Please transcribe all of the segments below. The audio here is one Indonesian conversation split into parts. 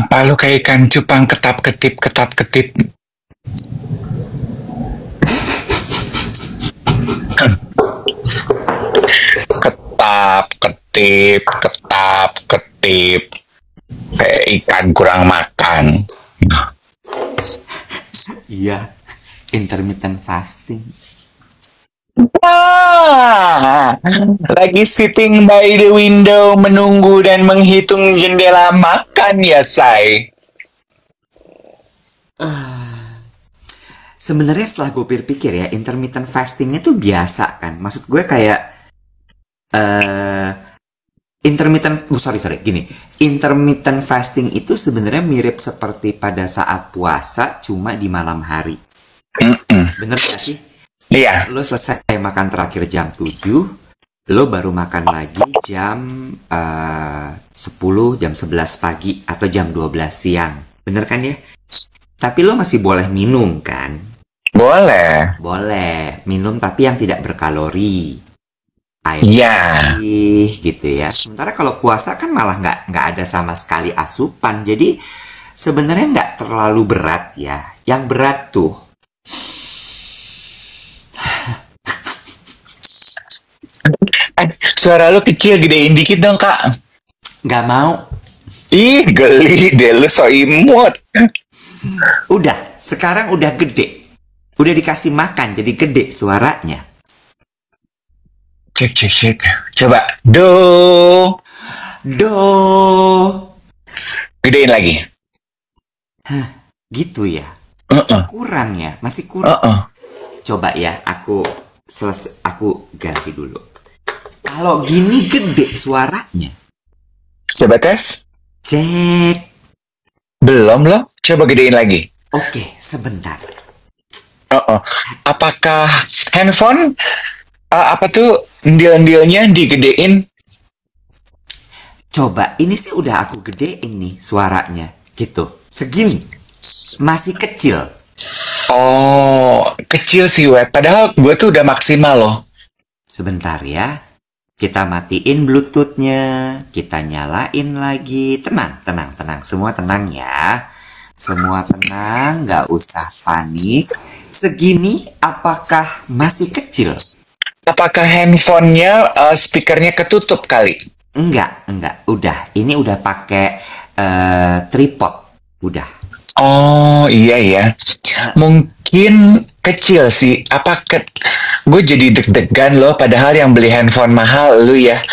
Apa lu kayak ikan cupang ketap-ketip ketap-ketip? Ketap-ketip ketap-ketip. Kayak ikan kurang makan. Iya, intermittent fasting. Lagi sitting by the window menunggu dan menghitung jendela makan ya, say. Sebenarnya setelah gue pikir ya, intermittent fasting itu biasa kan. Maksud gue kayak gini. Intermittent fasting itu sebenarnya mirip seperti pada saat puasa, cuma di malam hari. Bener gak sih? Iya. Lo selesai makan terakhir jam 7, lo baru makan lagi jam 10, jam 11 pagi, atau jam 12 siang. Bener kan ya? Tapi lo masih boleh minum kan? Boleh. Boleh. Minum tapi yang tidak berkalori. Air Iya. putih gitu ya. Sementara kalau puasa kan malah nggak ada sama sekali asupan. Jadi sebenarnya nggak terlalu berat ya. Yang berat tuh Suara lu kecil, gedein dikit dong, Kak. nggak mau. Ih, geli deh lu, so imut. Udah, sekarang udah gede. Udah dikasih makan jadi gede suaranya. Cek, cek, cek. Coba. Do. Do. Gedein lagi. Gitu ya. Uh-uh. Kurang ya, masih kurang. Uh-uh. Coba ya, aku ganti dulu. Kalau gini gede suaranya. Coba tes. Cek. Belum loh. Coba gedein lagi. Oke, sebentar. Uh-uh. Apakah handphone apa tuh deal-dealnya digedein? Coba, ini sih udah aku gedein nih suaranya. Gitu. Segini. Masih kecil. Oh, kecil sih, Wet. Padahal gue tuh udah maksimal loh. Sebentar ya. Kita matiin Bluetooth-nya. Kita nyalain lagi. Tenang, tenang, tenang. Semua tenang ya. Semua tenang, nggak usah panik. Segini apakah masih kecil? Apakah handphonenya speakernya ketutup kali? Enggak. Udah, ini udah pakai tripod. Udah. Oh, iya ya. Mungkin kecil sih. Gue jadi deg-degan loh, padahal yang beli handphone mahal lu ya.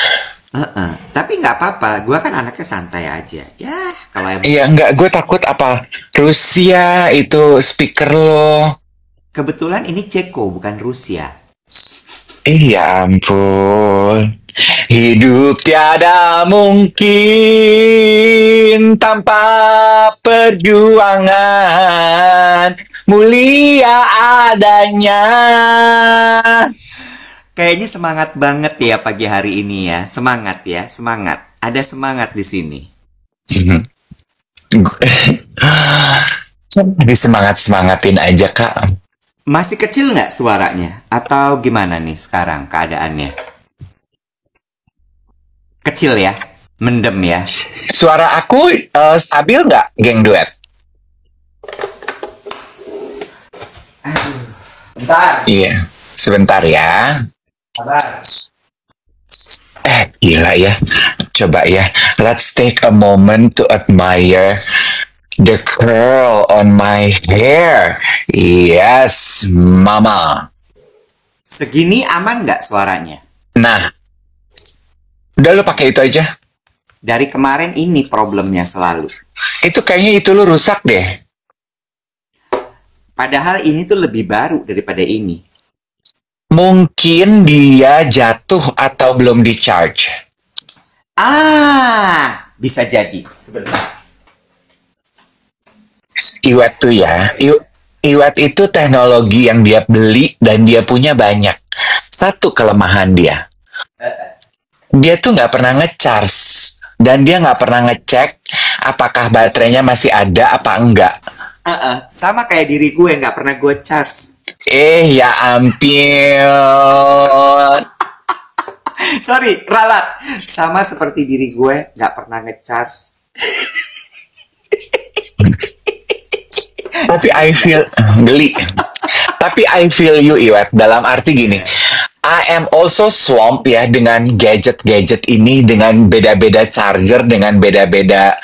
Tapi nggak apa-apa, gue kan anaknya santai aja. Ya, kalau emang Iya, enggak. Gue takut apa Rusia itu speaker lo. kebetulan ini Ceko bukan Rusia. Ya ampun. Hidup tiada mungkin tanpa perjuangan, mulia adanya. Kayaknya semangat banget ya pagi hari ini ya. Semangat ya, semangat. Ada semangat di sini. Disemangat-semangatin aja, Kak. Masih kecil nggak suaranya? Atau gimana nih sekarang keadaannya? Kecil ya? Mendem ya? Suara aku stabil nggak, geng duet? Bentar, Iya, sebentar ya. sabar. Gila ya. Coba ya, let's take a moment to admire the curl on my hair. Yes, mama. Segini aman nggak suaranya? Nah, udah lu pakai itu aja. Dari kemarin ini problemnya selalu. Itu kayaknya itu lu rusak deh. Padahal ini tuh lebih baru daripada ini. Mungkin dia jatuh atau belum di-charge. Bisa jadi. Sebentar. Iwet tuh ya. Iwet itu teknologi yang dia beli dan dia punya banyak. Satu kelemahan dia. Dia tuh nggak pernah ngecharge. Dan dia nggak pernah ngecek apakah baterainya masih ada apa enggak. Sama kayak diri gue, nggak pernah gue charge. Ya ampun. Sorry, ralat. Sama seperti diri gue, nggak pernah ngecharge. Tapi I feel geli. Tapi I feel you, Iwet. Dalam arti gini, I am also swamp ya dengan gadget-gadget ini, dengan beda-beda charger, dengan beda-beda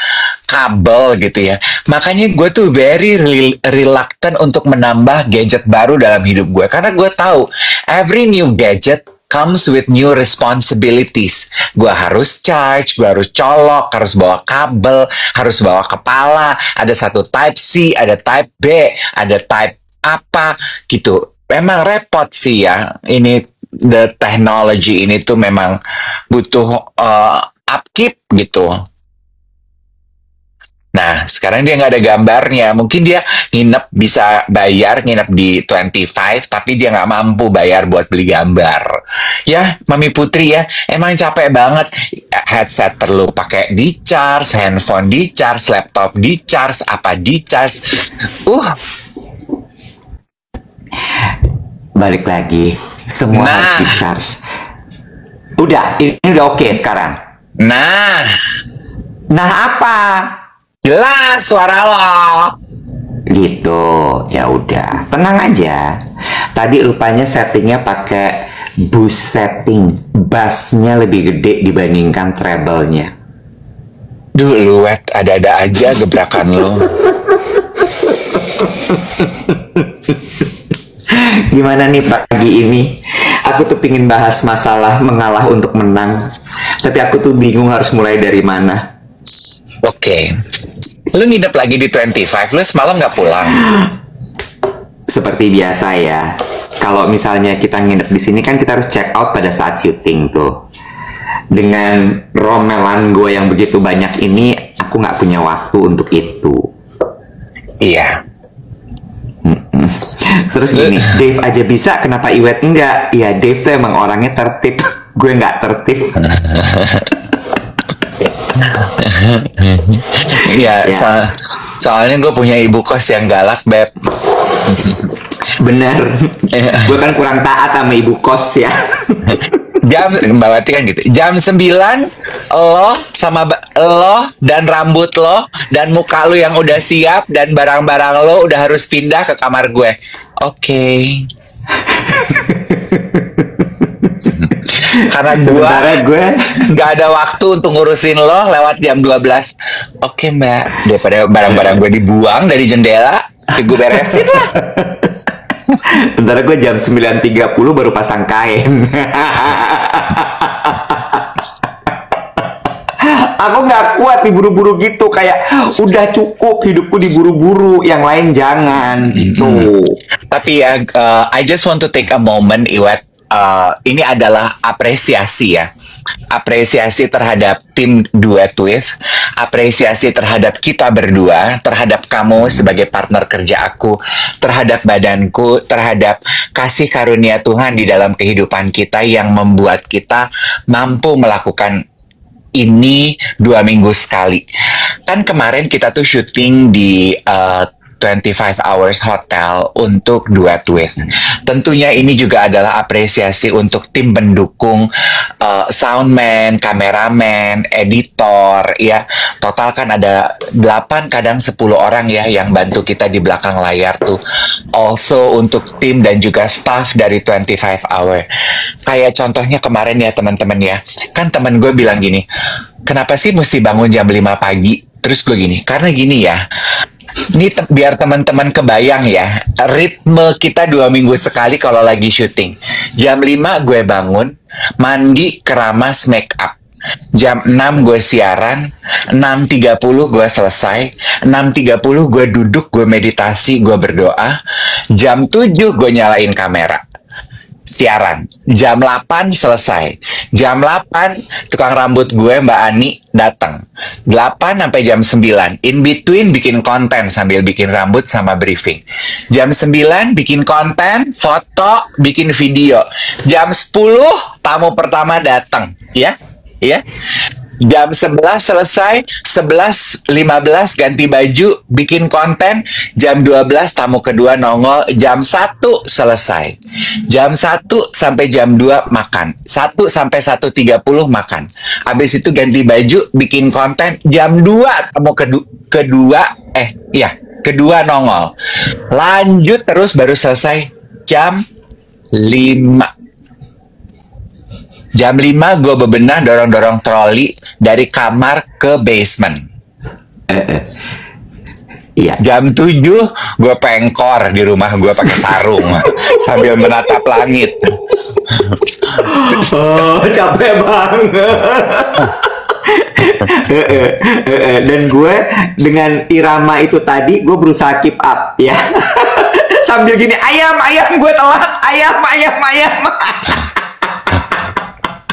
kabel gitu ya. Makanya gue tuh very reluctant untuk menambah gadget baru dalam hidup gue. Karena gue tahu every new gadget comes with new responsibilities. Gue harus charge, gue harus colok, harus bawa kabel, harus bawa kepala. Ada satu type C, ada type B, ada type apa gitu. Memang repot sih ya. Ini the technology ini tuh memang butuh upkeep gitu. Nah, sekarang dia nggak ada gambarnya. Mungkin dia bisa bayar nginep di 25, tapi dia nggak mampu bayar buat beli gambar. Ya, Mami Putri ya, emang capek banget. Headset perlu pakai di-charge, handphone di-charge, laptop di-charge, apa di-charge. Balik lagi, semua harus di-charge. Ini udah oke sekarang. Nah apa? Jelas suara lo. Gitu, ya udah, tenang aja. Tadi rupanya settingnya pakai boost setting, bassnya lebih gede dibandingkan treble-nya. Duh, lu Wet, ada-ada aja gebrakan lo. Gimana nih pagi ini? Aku tuh pingin bahas masalah mengalah untuk menang, tapi aku tuh bingung harus mulai dari mana. Oke. Lu nginep lagi di 25, lu semalam nggak pulang? Seperti biasa ya. Kalau misalnya kita nginep di sini kan kita harus check out pada saat syuting tuh. Dengan romelan gue yang begitu banyak ini, aku nggak punya waktu untuk itu. Iya. Terus gini, Dave aja bisa, kenapa Iwet enggak? Ya Dave tuh emang orangnya tertib, gue nggak tertib. Iya, soalnya gue punya ibu kos yang galak, Beb. Bener. Gue kan kurang taat sama ibu kos ya. Mbak Wati kan gitu. Jam 9 lo dan rambut lo dan muka lo yang udah siap dan barang-barang lo udah harus pindah ke kamar gue. Oke. Karena gue nggak ada waktu untuk ngurusin lo lewat jam 12. Oke, Mbak. Daripada barang-barang gue dibuang dari jendela, gue beresin lah. Bentar, gue jam 9.30 baru pasang kain. Aku nggak kuat diburu-buru gitu, kayak udah cukup hidupku diburu-buru, yang lain jangan gitu. Tapi ya, I just want to take a moment, Iwet. Ini adalah apresiasi ya. Apresiasi terhadap tim Duet With, apresiasi terhadap kita berdua, terhadap kamu sebagai partner kerja aku, terhadap badanku, terhadap kasih karunia Tuhan di dalam kehidupan kita yang membuat kita mampu melakukan ini 2 minggu sekali. Kan kemarin kita tuh syuting di 25 Hours Hotel untuk Duet With. Tentunya ini juga adalah apresiasi untuk tim pendukung, soundman, kameramen, editor, ya. Total kan ada 8, kadang 10 orang ya yang bantu kita di belakang layar tuh. Also untuk tim dan juga staff dari 25 Hour. Kayak contohnya kemarin ya teman-teman ya. Kan teman gue bilang gini, kenapa sih mesti bangun jam 5 pagi? Terus gue gini, karena gini ya. Ini biar teman-teman kebayang ya, ritme kita 2 minggu sekali kalau lagi syuting. Jam 5 gue bangun, mandi, keramas, make up. Jam 6 gue siaran, 6.30 gue selesai, 6.30 gue duduk, gue meditasi, gue berdoa. Jam 7 gue nyalain kamera. Siaran. Jam 8 selesai. Jam 8 tukang rambut gue Mbak Ani datang. 8 sampai jam 9. In between bikin konten sambil bikin rambut sama briefing. Jam 9 bikin konten, foto, bikin video. Jam 10 tamu pertama datang, ya. Ya. Jam 11 selesai, 11.15 ganti baju, bikin konten, jam 12 tamu kedua nongol, jam 1 selesai. Jam 1 sampai jam 2 makan. 1 sampai 1.30 makan. Habis itu ganti baju, bikin konten, jam 2 tamu kedua Iya, kedua nongol. Lanjut terus baru selesai jam 5. Jam 5 gue bebenah dorong-dorong troli dari kamar ke basement. Iya. Jam 7 gue pengkor di rumah gue pakai sarung sambil menatap langit. Oh, capek banget. Dan gue dengan irama itu tadi gue berusaha keep up ya. Sambil gini, ayam gue telat, ayam.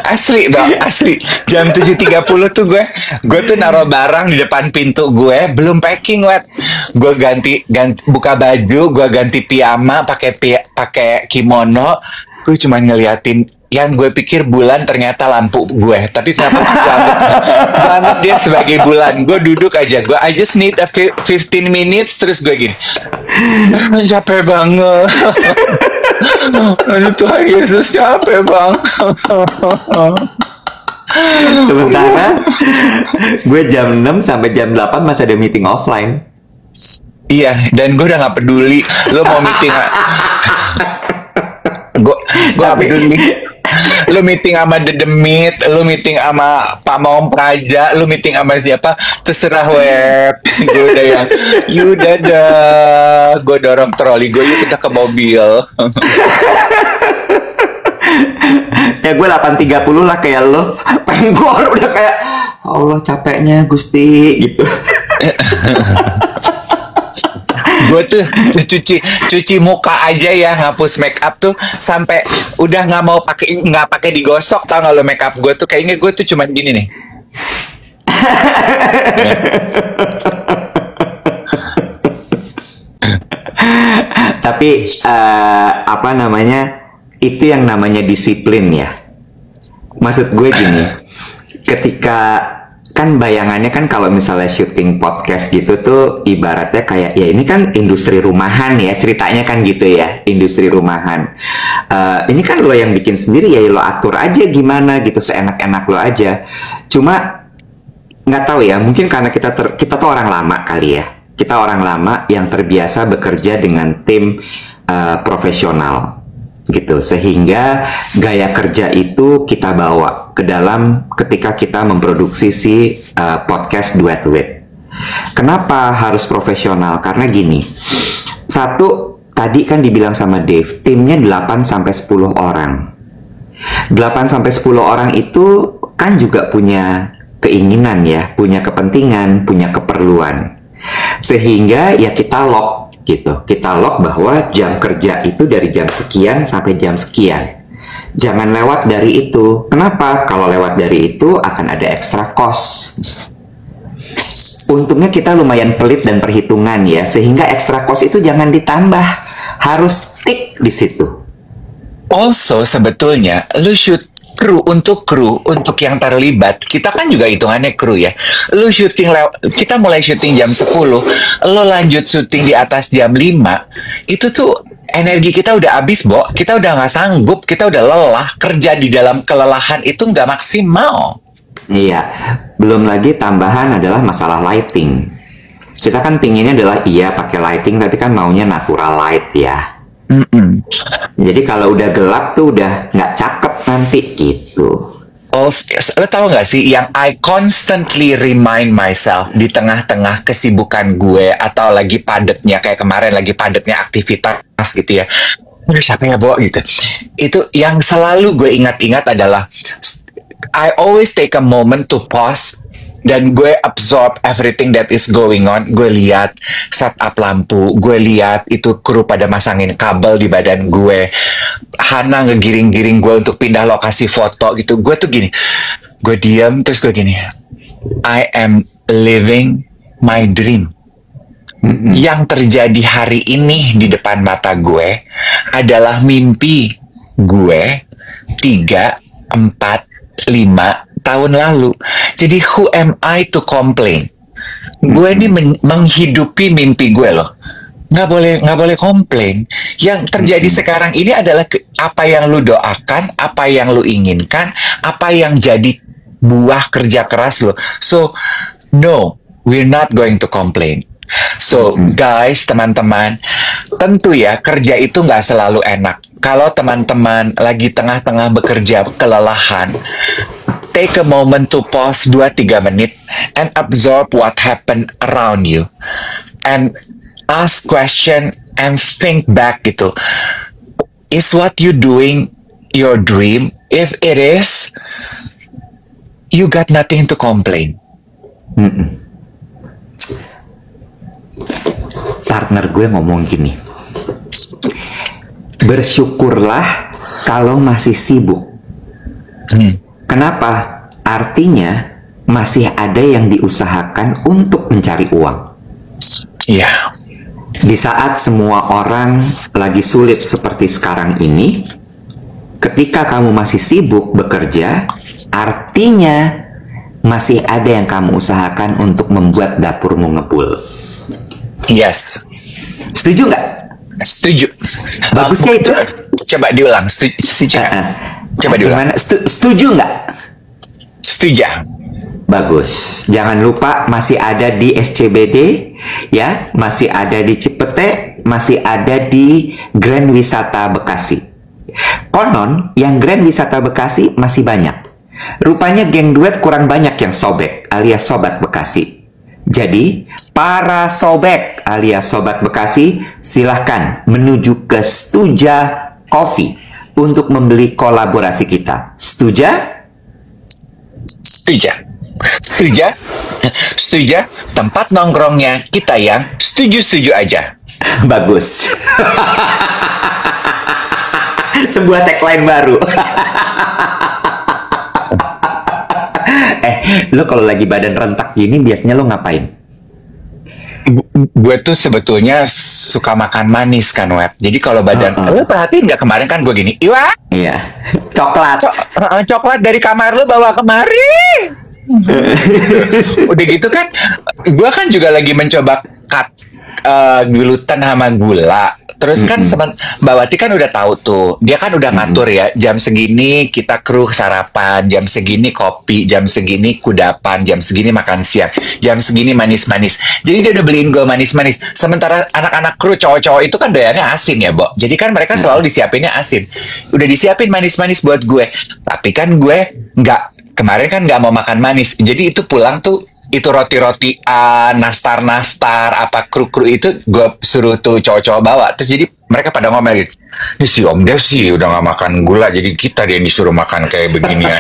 Asli dong, asli. Jam 7.30 tuh gue tuh naruh barang di depan pintu gue, belum packing, Wet. Gue ganti buka baju, gue ganti piyama pakai kimono. Gue cuma ngeliatin yang gue pikir bulan, ternyata lampu gue. Tapi kenapa banget dia sebagai bulan. Gue duduk aja, I just need a 15 minutes, terus gue gini, capek banget. Aduh Tuhan Yesus, capek banget. Sementara gue jam 6 sampai jam 8 masih ada meeting offline. Iya, dan gue udah gak peduli lo mau meeting. Gue gak peduli. Lu meeting sama Dedemit, lu meeting sama Pak Maung Praja, lu meeting sama siapa, terserah, Web. Gue udah yang, dadah. Gue dorong troli gue, yuk kita ke mobil. Ya gue 8.30 lah kayak lo. Penggor udah kayak, Allah capeknya Gusti gitu. Gue tuh cuci muka aja ya, ngapus make up tuh sampai udah nggak pakai digosok, tau nggak lo, make up gue tuh kayaknya gue tuh cuman gini nih. Tapi apa namanya, itu yang namanya disiplin ya. Maksud gue gini, ketika kan bayangannya kan kalau misalnya syuting podcast gitu tuh ibaratnya kayak ya ini kan industri rumahan ya, ceritanya kan gitu ya, industri rumahan. Ini kan lo yang bikin sendiri ya, lo atur aja gimana gitu, seenak-enak lo aja. Cuma nggak tahu ya, mungkin karena kita tuh orang lama kali ya, kita orang lama yang terbiasa bekerja dengan tim profesional gitu, sehingga gaya kerja itu kita bawa ke dalam ketika kita memproduksi si podcast Duet Wit. Kenapa harus profesional? Karena gini, satu, tadi kan dibilang sama Dave, timnya 8-10 orang. 8-10 orang itu kan juga punya keinginan ya, punya kepentingan, punya keperluan. Sehingga ya kita lock gitu. Kita lock bahwa jam kerja itu dari jam sekian sampai jam sekian. Jangan lewat dari itu. Kenapa? Kalau lewat dari itu akan ada extra cost. Untungnya kita lumayan pelit dan perhitungan ya, sehingga extra cost itu jangan ditambah. Harus stick di situ. Also sebetulnya lu shoot kru untuk yang terlibat, kita kan juga hitungannya kru ya. Lu syuting kita mulai syuting jam 10, lo lanjut syuting di atas jam 5, itu tuh energi kita udah habis, Bo. Kita udah nggak sanggup, kita udah lelah. Kerja di dalam kelelahan itu nggak maksimal. Iya, belum lagi tambahan adalah masalah lighting. Kita kan pinginnya adalah iya pakai lighting, tapi kan maunya natural light ya. Jadi kalau udah gelap tuh udah nggak cakep nanti gitu. Oh, lo tau gak sih yang I constantly remind myself di tengah-tengah kesibukan gue atau lagi padatnya, kayak kemarin lagi padatnya aktivitas gitu ya. Aduh, siapa ya, Bo, gitu. Itu yang selalu gue ingat-ingat adalah I always take a moment to pause dan gue absorb everything that is going on. Gue lihat setup lampu, gue lihat itu kru pada masangin kabel di badan gue, Hana ngegiring-giring gue untuk pindah lokasi foto gitu. Gue tuh gini, gue diam terus gue gini, I am living my dream. Yang terjadi hari ini di depan mata gue adalah mimpi gue 3, 4, 5 tahun lalu. Jadi who am I to complain? Gue ini menghidupi mimpi gue loh. Nggak boleh komplain. Yang terjadi sekarang ini adalah apa yang lu doakan, apa yang lu inginkan, apa yang jadi buah kerja keras lo. So no, we're not going to complain. So guys, teman-teman, tentu ya kerja itu nggak selalu enak. Kalau teman-teman lagi tengah-tengah bekerja kelelahan, take a moment to pause 2-3 menit and absorb what happened around you. And ask question and think back gitu. Is what you doing your dream? If it is, you got nothing to complain. Partner gue ngomong gini, bersyukurlah kalau masih sibuk. Kenapa? Artinya masih ada yang diusahakan untuk mencari uang. Iya. Di saat semua orang lagi sulit seperti sekarang ini, ketika kamu masih sibuk bekerja, artinya masih ada yang kamu usahakan untuk membuat dapurmu ngebul. Yes. Setuju nggak? Setuju. Bagusnya itu. Coba diulang. Setuju. Coba diulang. Setuju nggak? Setuju. Bagus. Jangan lupa masih ada di SCBD, ya, masih ada di Cipete, masih ada di Grand Wisata Bekasi. Konon yang Grand Wisata Bekasi masih banyak. Rupanya geng duet kurang banyak yang sobek alias sobat Bekasi. Jadi, para sobek alias sobat Bekasi, silahkan menuju ke Stuja Coffee untuk membeli kolaborasi kita. Setuju? Setuju. Setuju. Setuju. Tempat nongkrongnya kita yang setuju-setuju aja. Bagus. Sebuah tagline baru. Lo kalau lagi badan rentak gini biasanya lo ngapain? Gue tuh sebetulnya suka makan manis kan, Web. Jadi kalau badan, lo perhatiin nggak kemarin kan gue gini, Iwa? Iya. Coklat. Coklat dari kamar lo bawa kemari. Udah gitu kan, gue kan juga lagi mencoba cut gluten sama gula. Terus kan Mbak Wati kan udah tahu tuh, dia kan udah ngatur ya, jam segini kita kru sarapan, jam segini kopi, jam segini kudapan, jam segini makan siang, jam segini manis-manis. Jadi dia udah beliin gue manis-manis. Sementara anak-anak kru cowok-cowok itu kan doyannya asin ya, Bo. Jadi kan mereka selalu disiapinnya asin. Udah disiapin manis-manis buat gue. Tapi kan gue kemarin kan nggak mau makan manis. Jadi itu pulang tuh, itu roti-rotian, nastar-nastar, apa kru-kru itu gue suruh tuh cowok-cowok bawa. Terus jadi mereka pada ngomel gitu, ini si Om Dev sih udah gak makan gula, jadi kita dia disuruh makan kayak begini ya.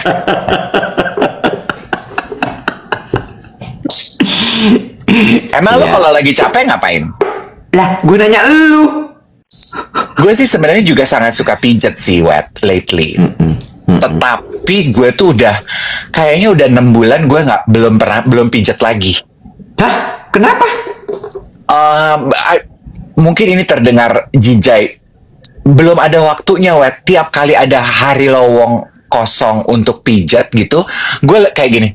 Emang lo kalau lagi capek ngapain? Lah, gue nanya lu. Gue sih sebenarnya juga sangat suka pijet sih, Wet, lately. Tetapi gue tuh kayaknya udah 6 bulan gue belum pijat lagi. Hah? Kenapa? Mungkin ini terdengar jijai. Belum ada waktunya, Wet. Tiap kali ada hari lowong kosong untuk pijat gitu, gue kayak gini,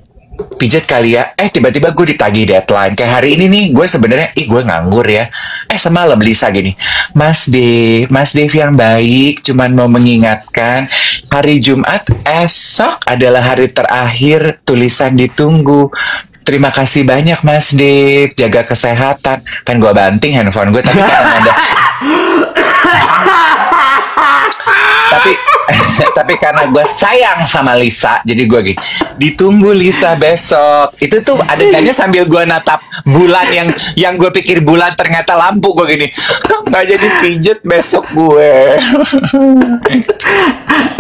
pijat kali ya. Tiba-tiba gue ditagih deadline. Kayak hari ini nih, gue sebenarnya gue nganggur ya. Semalam Lisa gini, Mas Dev yang baik, cuman mau mengingatkan hari Jumat esok adalah hari terakhir tulisan ditunggu. Terima kasih banyak Mas Dev, jaga kesehatan. Kan gue banting handphone gue, tapi karena ada tapi karena gue sayang sama Lisa, jadi gue gitu, ditunggu Lisa besok. Itu tuh adegannya sambil gue natap bulan yang gue pikir bulan, ternyata lampu. Gue gini, nggak jadi pijet besok gue.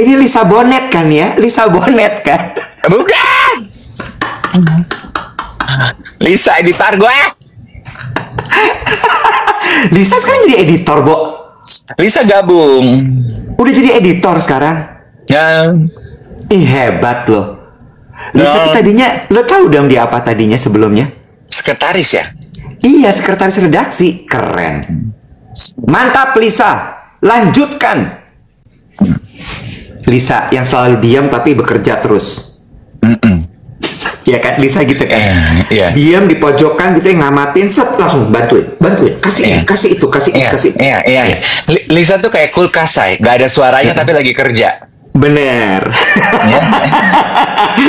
Ini Lisa Bonet kan ya? Lisa Bonet kan? Bukan. Lisa editor gue. Lisa sekarang jadi editor, Bo. Lisa gabung. Udah jadi editor sekarang? Ya. Hebat loh. Lisa tuh tadinya, lo tahu dong dia apa tadinya sebelumnya? Sekretaris ya? Iya, sekretaris redaksi. Keren. Mantap Lisa. Lanjutkan. Lisa yang selalu diam tapi bekerja terus. Ya kan, Lisa gitu kan. Diam di pojokan gitu, yang ngamatin, langsung bantuin. Kasih itu. Iya. Lisa tuh kayak kulkas, say. Gak ada suaranya tapi lagi kerja. Bener.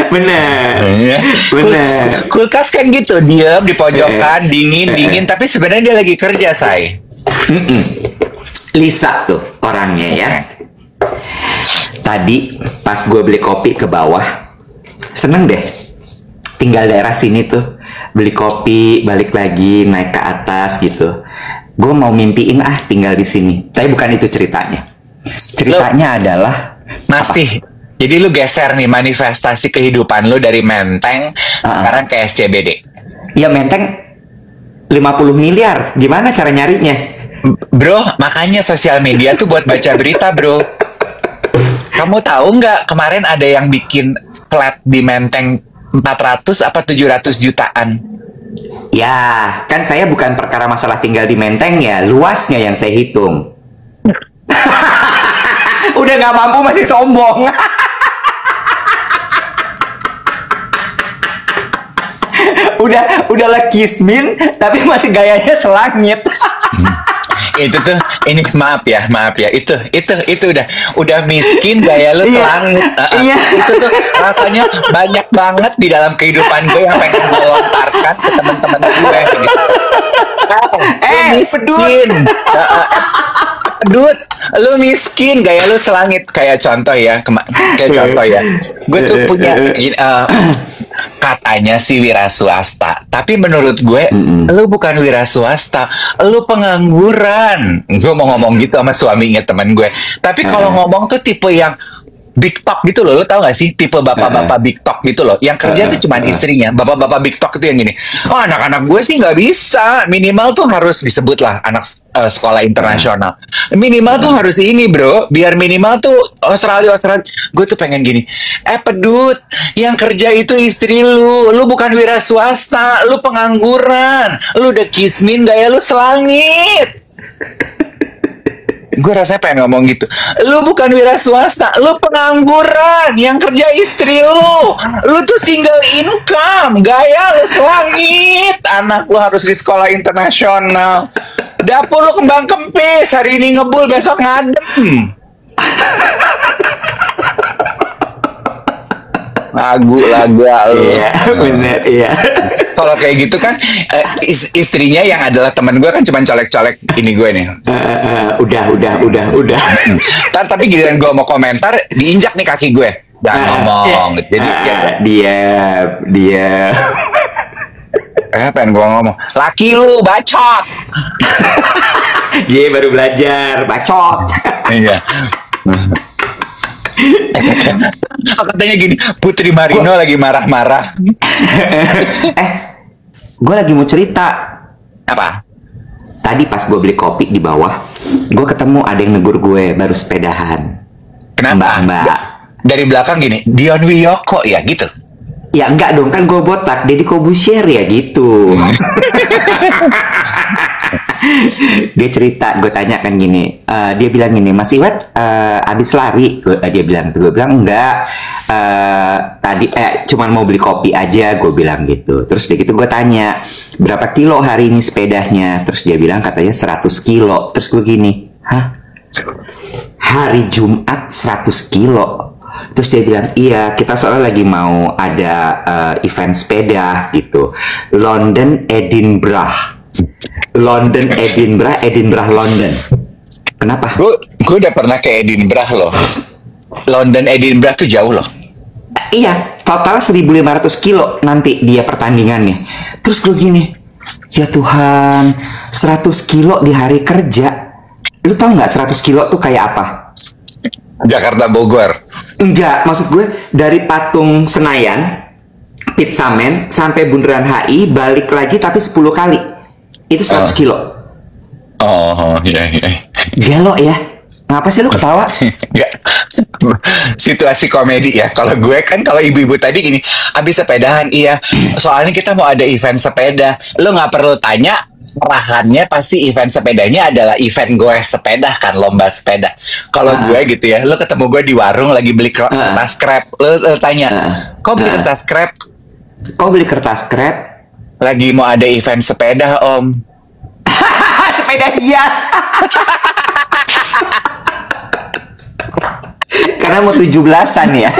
Bener. Ya. Bener. Kulkas kan gitu, diam di pojokan, dingin, tapi sebenarnya dia lagi kerja, say. Lisa tuh orangnya ya. Tadi pas gue beli kopi ke bawah, seneng deh. Tinggal daerah sini tuh, beli kopi, balik lagi naik ke atas gitu. Gue mau mimpiin tinggal di sini. Tapi bukan itu ceritanya. Ceritanya adalah masih. Apa? Jadi lu geser nih manifestasi kehidupan lu dari Menteng sekarang ke SCBD. Ya Menteng 50 miliar. Gimana cara nyarinya? Bro, makanya sosial media tuh buat baca berita, bro. Kamu tahu nggak kemarin ada yang bikin flat di Menteng 400 apa 700 jutaan? Ya, kan saya bukan perkara masalah tinggal di Menteng ya, luasnya yang saya hitung. Udah nggak mampu masih sombong. udah kismin tapi masih gayanya selangit. Itu tuh, ini maaf ya, itu udah miskin gaya lu selangit. Itu tuh rasanya banyak banget di dalam kehidupan gue yang pengen gue lontarkan ke teman-teman gue gitu. Miskin. Pedut, lu miskin, gaya lu selangit. Kayak contoh ya, gue tuh punya katanya sih wira swasta, tapi menurut gue lu bukan wira swasta, lu pengangguran. Gue mau ngomong gitu sama suaminya temen gue, tapi kalau ngomong tuh tipe yang big talk gitu loh. Lo tau gak sih tipe bapak-bapak big talk gitu loh, yang kerja tuh cuman istrinya. Bapak-bapak big talk itu yang gini, oh anak-anak gue sih nggak bisa, minimal tuh harus disebut lah anak sekolah internasional, minimal tuh harus ini bro, biar minimal tuh Australia. Gue tuh pengen gini, pedut, yang kerja itu istri lu bukan wira swasta, lu pengangguran, lu udah kismin gaya lu selangit. Gue rasanya pengen ngomong gitu. Lu bukan wira swasta, lu pengangguran, yang kerja istri lu. Lu tuh single income, gaya lu selangit. Anak lu harus di sekolah internasional. Dapur lu kembang kempis, hari ini ngebul, besok ngadem. Lagu lu. Iya, bener, iya. Kalau kayak gitu kan istrinya yang adalah teman gue kan cuma colek-colek ini gue nih. Udah. Tapi giliran gue mau komentar diinjak nih kaki gue. Jangan ngomong. Jadi dia. Pengen gue ngomong. Laki lu bacot. Dia baru belajar bacot. Iya. Katanya gini, Putri Marino lagi marah-marah. Gue lagi mau cerita. Apa? Tadi pas gue beli kopi di bawah, gue ketemu ada yang negur gue baru sepedahan. Kenapa? Mbak. Dari belakang gini, Dion Wiyoko ya gitu. Ya enggak dong, kan gue botak, Deddy Corbuzier ya gitu. Dia cerita, gue tanya kan gini, dia bilang gini, Mas Iwat abis lari? Dia bilang, gue bilang enggak, tadi cuman mau beli kopi aja, gue bilang gitu. Terus dia gitu gue tanya, berapa kilo hari ini sepedanya? Terus dia bilang katanya 100 kilo. Terus gue gini, hah? Hari Jumat 100 kilo? Terus dia bilang, iya kita soalnya lagi mau ada event sepeda gitu, London Edinburgh, London. Kenapa? Gue udah pernah ke Edinburgh loh. London Edinburgh tuh jauh loh. Iya, total 1.500 kilo nanti dia pertandingannya. Terus gue gini, ya Tuhan, 100 kilo di hari kerja. Lu tau nggak 100 kilo tuh kayak apa? Jakarta Bogor. Enggak, maksud gue dari patung Senayan, Pizza Man, sampai Bundaran HI, balik lagi tapi 10 kali. Itu 100 kilo. Oh, iya. Gelo ya? Ngapa sih lu ketawa? Enggak. Situasi komedi ya. Kalau gue kan, kalau ibu-ibu tadi gini, abis sepedahan, iya. Soalnya kita mau ada event sepeda. Lu nggak perlu tanya, arahannya pasti event sepedanya adalah event gue sepeda kan, lomba sepeda. Kalau gue gitu ya, lu ketemu gue di warung lagi beli kertas scrap, lu tanya, kok beli kertas scrap? Kok beli kertas scrap? Lagi mau ada event sepeda om. Sepeda hias. Karena mau 17-an ya.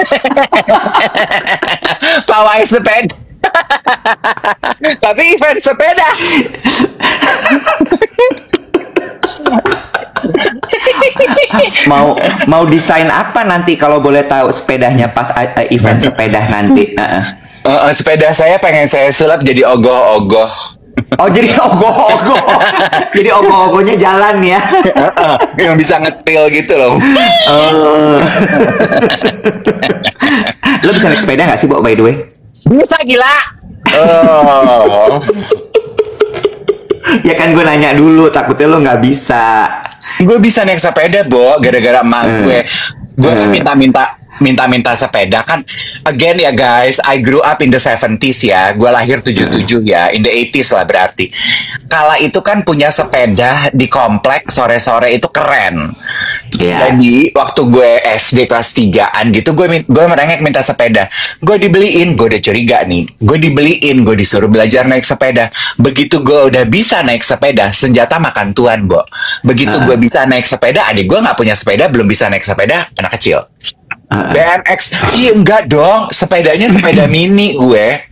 Pawai sepeda. Tapi event sepeda. Mau desain apa nanti kalau boleh tahu sepedanya pas event sepeda nanti? Sepeda saya pengen saya sulap jadi ogoh-ogoh. Oh, jadi ogoh-ogoh. Jadi ogoh-ogohnya jalan ya. Yang bisa ngetil gitu loh. Lo bisa naik sepeda nggak sih, Bo, by the way? Bisa, gila. Oh. Ya kan gue nanya dulu, takutnya lo nggak bisa. Gue bisa naik sepeda, Bo, gara-gara emak gue. Gue kan minta sepeda kan. Again ya guys, I grew up in the 70s ya. Gue lahir 77 ya, in the 80s lah berarti. Kala itu kan punya sepeda di komplek sore-sore itu keren. Jadi waktu gue SD kelas 3-an gitu, gue merengek minta sepeda. Gue dibeliin, gue udah curiga nih. Gue dibeliin, gue disuruh belajar naik sepeda. Begitu gue udah bisa naik sepeda, senjata makan tuan, Bo. Begitu gue bisa naik sepeda, adik gue nggak punya sepeda, belum bisa naik sepeda, anak kecil. BMX, iya enggak dong, sepedanya sepeda mini gue.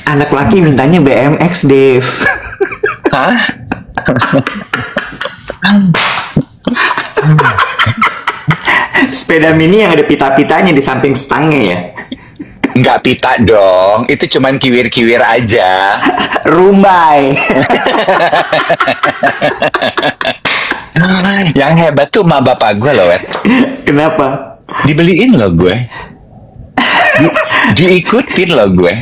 Anak laki mintanya BMX, Dev. Hah? Sepeda mini yang ada pita-pitanya di samping stangnya ya? Nggak pita dong, itu cuman kiwir-kiwir aja. Rumbai. Yang hebat tuh emak bapak gue loh, Wet. Kenapa? Dibeliin loh gue. Diikutin loh gue.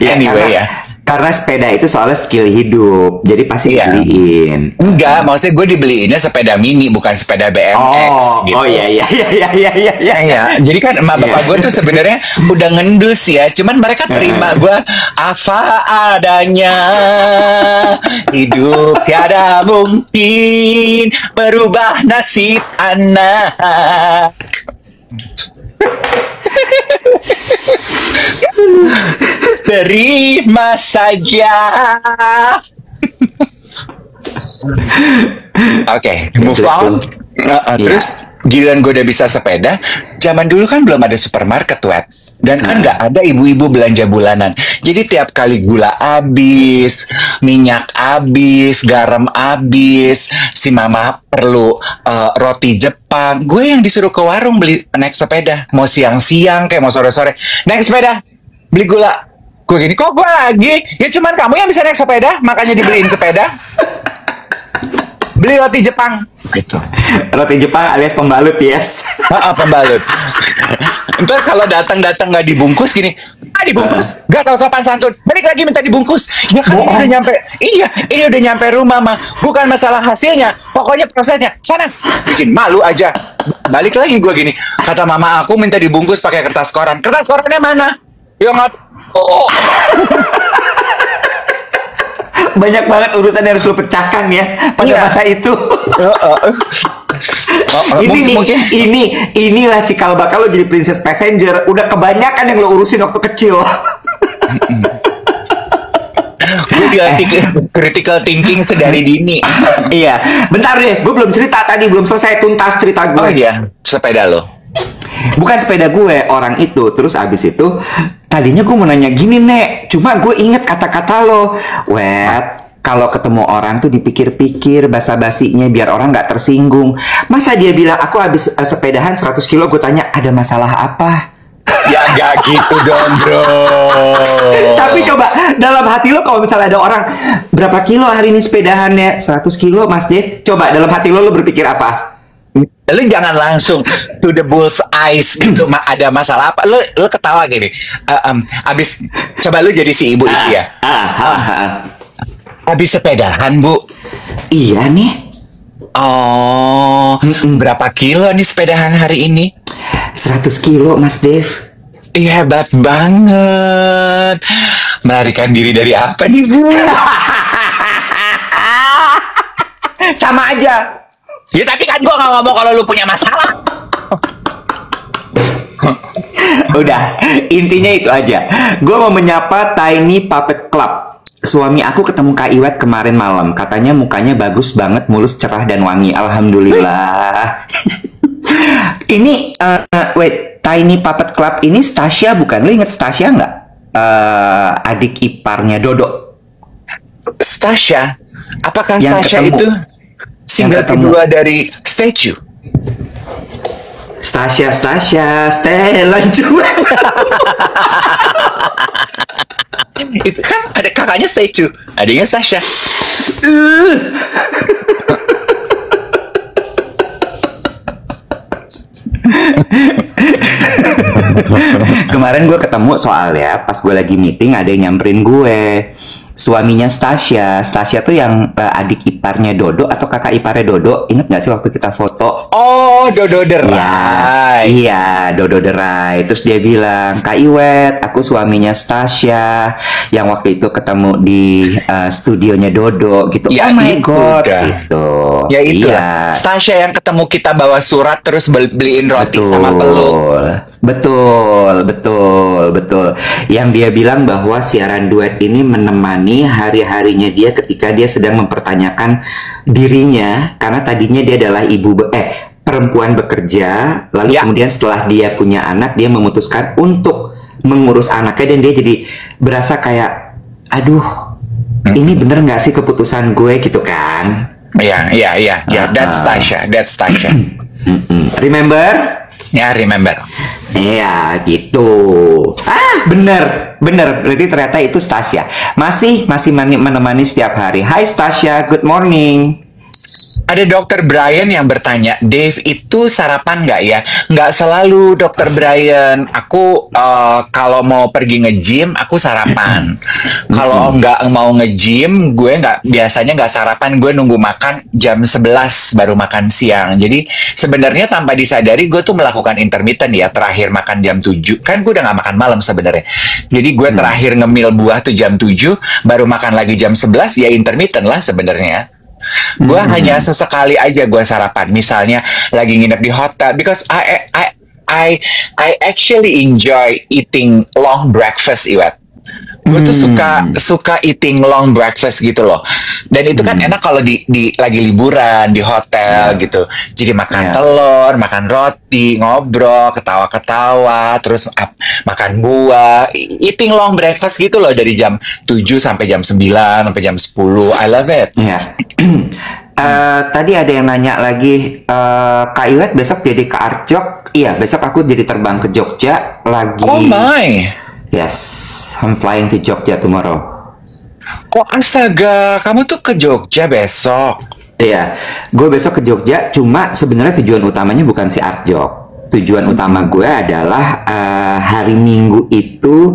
Anyway ya. Karena sepeda itu soalnya skill hidup, jadi pasti dibeliin. Enggak, maksudnya gue dibeliinnya sepeda mini, bukan sepeda BMX. Gitu. Oh iya. Jadi kan emak bapak gue tuh sebenarnya udah ngendus ya, cuman mereka terima gue apa adanya. Hidup tiada mungkin berubah nasib anak. Terima saja. Oke, move on. Terus giliran gue udah bisa sepeda. Zaman dulu kan belum ada supermarket, Wet. Dan kan nggak ada ibu-ibu belanja bulanan. Jadi tiap kali gula habis, minyak habis, garam habis, si mama perlu roti Jepang. Gue yang disuruh ke warung beli naik sepeda. Mau siang-siang kayak mau sore-sore. Naik sepeda, beli gula. Gue gini, kok gue lagi? Ya cuman kamu yang bisa naik sepeda, makanya dibeliin sepeda. Beli roti Jepang gitu. Roti Jepang alias pembalut, yes. Pembalut. Ntar kalau datang nggak dibungkus gini, dibungkus, nggak tahu sopan santun, balik lagi minta dibungkus. Ya kan ini udah nyampe, ini udah nyampe rumah mah, bukan masalah hasilnya, pokoknya prosesnya. Sana, bikin malu aja. Balik lagi gue gini, kata mama aku minta dibungkus pakai kertas koran. Kertas korannya mana? Ya nggak. Oh. Banyak banget urusan yang harus lo pecahkan ya pada masa itu. Inilah cikal bakal lo jadi princess passenger. Udah kebanyakan yang lo urusin waktu kecil. Gue dilatih critical thinking sedari dini. Iya, bentar deh, gue belum cerita tadi, belum selesai tuntas cerita gue. Oh iya, sepeda lo. Bukan sepeda gue, orang itu. Terus abis itu tadinya gue mau nanya gini, Nek, cuma gue inget kata-kata lo, kalau ketemu orang tuh dipikir-pikir basa-basinya biar orang nggak tersinggung. Masa dia bilang aku habis sepedahan 100 kilo, gue tanya ada masalah apa? Ya nggak gitu dong, bro. Tapi coba dalam hati lo kalau misalnya ada orang berapa kilo hari ini sepedahannya, 100 kilo Mas Dev, coba dalam hati lo berpikir apa? Lu jangan langsung to the bull's eyes gitu. Ada masalah apa? Lu ketawa gini. Abis coba lu jadi si ibu itu ya. Abis sepedahan, Bu. Iya nih. Oh, berapa kilo nih sepedahan hari ini? 100 kilo, Mas Dev. Iya, hebat banget. Melarikan diri dari apa nih, Bu? Sama aja. Ya tapi kan gue gak ngomong kalau lu punya masalah. Udah, intinya itu aja. Gue mau menyapa Tiny Puppet Club. suami aku ketemu Kak Iwet kemarin malam. Katanya mukanya bagus banget, mulus, cerah, dan wangi. Alhamdulillah. Ini, wait, Tiny Puppet Club ini Stasia bukan? Lu inget Stasia nggak? Adik iparnya Dodo. Stasia? Apakah Yang Stasia ketemu. itu single kedua dari Statue? Stasia, Stella juga. Itu kan ada kakaknya Statue, adiknya Stasia. Kemarin gue ketemu soalnya pas gue lagi meeting ada yang nyamperin gue. Suaminya Stasia tuh yang adik iparnya Dodo atau kakak iparnya Dodo. Ingat gak sih waktu kita foto? Oh, Dodo the Iya, Rai. iya, Dodo the Rai. Terus dia bilang, Kak Iwet, aku suaminya Stasia yang waktu itu ketemu di studionya Dodo gitu. Ya, oh my itu god, dah. gitu. Ya itu Iya. Stasia yang ketemu kita bawa surat terus beliin roti sama peluk. Betul. Yang dia bilang bahwa siaran duet ini menemani hari-harinya dia ketika dia sedang mempertanyakan dirinya karena tadinya dia adalah perempuan bekerja, lalu Ya. kemudian setelah dia punya anak dia memutuskan untuk mengurus anaknya dan dia jadi berasa kayak aduh, ini bener nggak sih keputusan gue gitu kan? Ya, that's Stasia. Remember? Ya, remember. Iya, gitu. Bener. Berarti ternyata itu Stasia. Masih menemani setiap hari. Hai Stasia, good morning. Ada Dokter Brian yang bertanya, Dave itu sarapan nggak ya? Nggak selalu Dokter Brian. Aku kalau mau pergi nge-gym, aku sarapan. Kalau nggak mau nge-gym, gue biasanya nggak sarapan. Gue nunggu makan jam 11 baru makan siang. Jadi sebenarnya tanpa disadari gue tuh melakukan intermittent ya. Terakhir makan jam 7. Kan gue udah nggak makan malam sebenarnya. Jadi gue terakhir ngemil buah tuh jam 7, baru makan lagi jam 11, ya intermittent lah sebenarnya. Gue hanya sesekali aja gue sarapan, misalnya lagi nginep di hotel, because I actually enjoy eating long breakfast, Iwet. Gue tuh suka eating long breakfast gitu loh. Dan itu kan enak kalau di lagi liburan di hotel gitu. Jadi makan telur, makan roti, ngobrol, ketawa-ketawa, terus makan buah, eating long breakfast gitu loh dari jam 7 sampai jam 9 sampai jam 10. I love it. Iya. Tadi ada yang nanya lagi, Kak Iwet besok jadi ke Arjok? Iya, besok aku jadi terbang ke Jogja lagi. Oh my. Yes, I'm flying to Jogja tomorrow. Oh astaga, kamu tuh ke Jogja besok? Iya, gue besok ke Jogja. Cuma sebenarnya tujuan utamanya bukan si Arjok. Tujuan utama gue adalah hari Minggu itu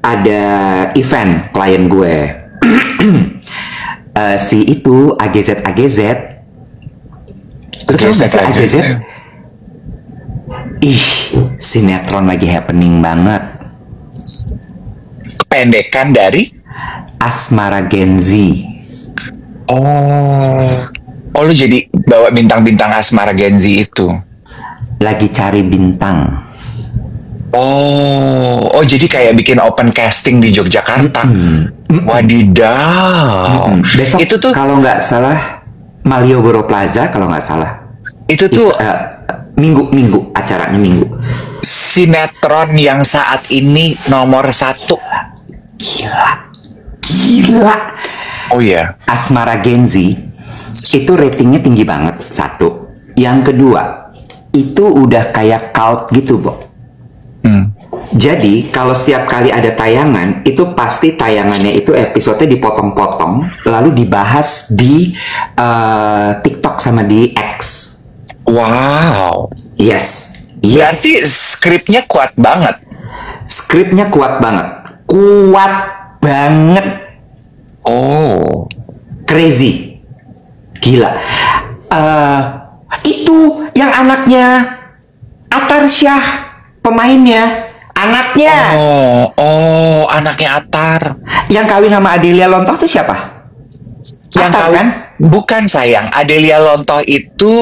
ada event klien gue. Si itu AGZ. Terus si AGZ? Ih, sinetron lagi happening banget. Kependekan dari Asmara Genzi. Oh, lu jadi bawa bintang-bintang Asmara Genzi itu. Lagi cari bintang. Oh, jadi kayak bikin open casting di Yogyakarta. Wadidaw. Besok itu tuh kalau nggak salah Malioboro Plaza kalau nggak salah. Itu tuh Minggu acaranya Minggu. Sinetron yang saat ini nomor 1. Gila. Oh iya. Asmara Genzi itu ratingnya tinggi banget, satu. Yang kedua, itu udah kayak cult gitu, Bo. Jadi kalau setiap kali ada tayangan, itu pasti tayangannya itu episodenya dipotong-potong, lalu dibahas di TikTok sama di X. Wow. Yes. Berarti skripnya kuat banget. Skripnya kuat banget. Oh. Crazy. Gila. Itu yang anaknya Atarsyah pemainnya. Anaknya. Oh, anaknya Atar. Yang kawin sama Adelia Lontoh itu siapa? Yang Atar kawin, kan? Bukan sayang. Adelia Lontoh itu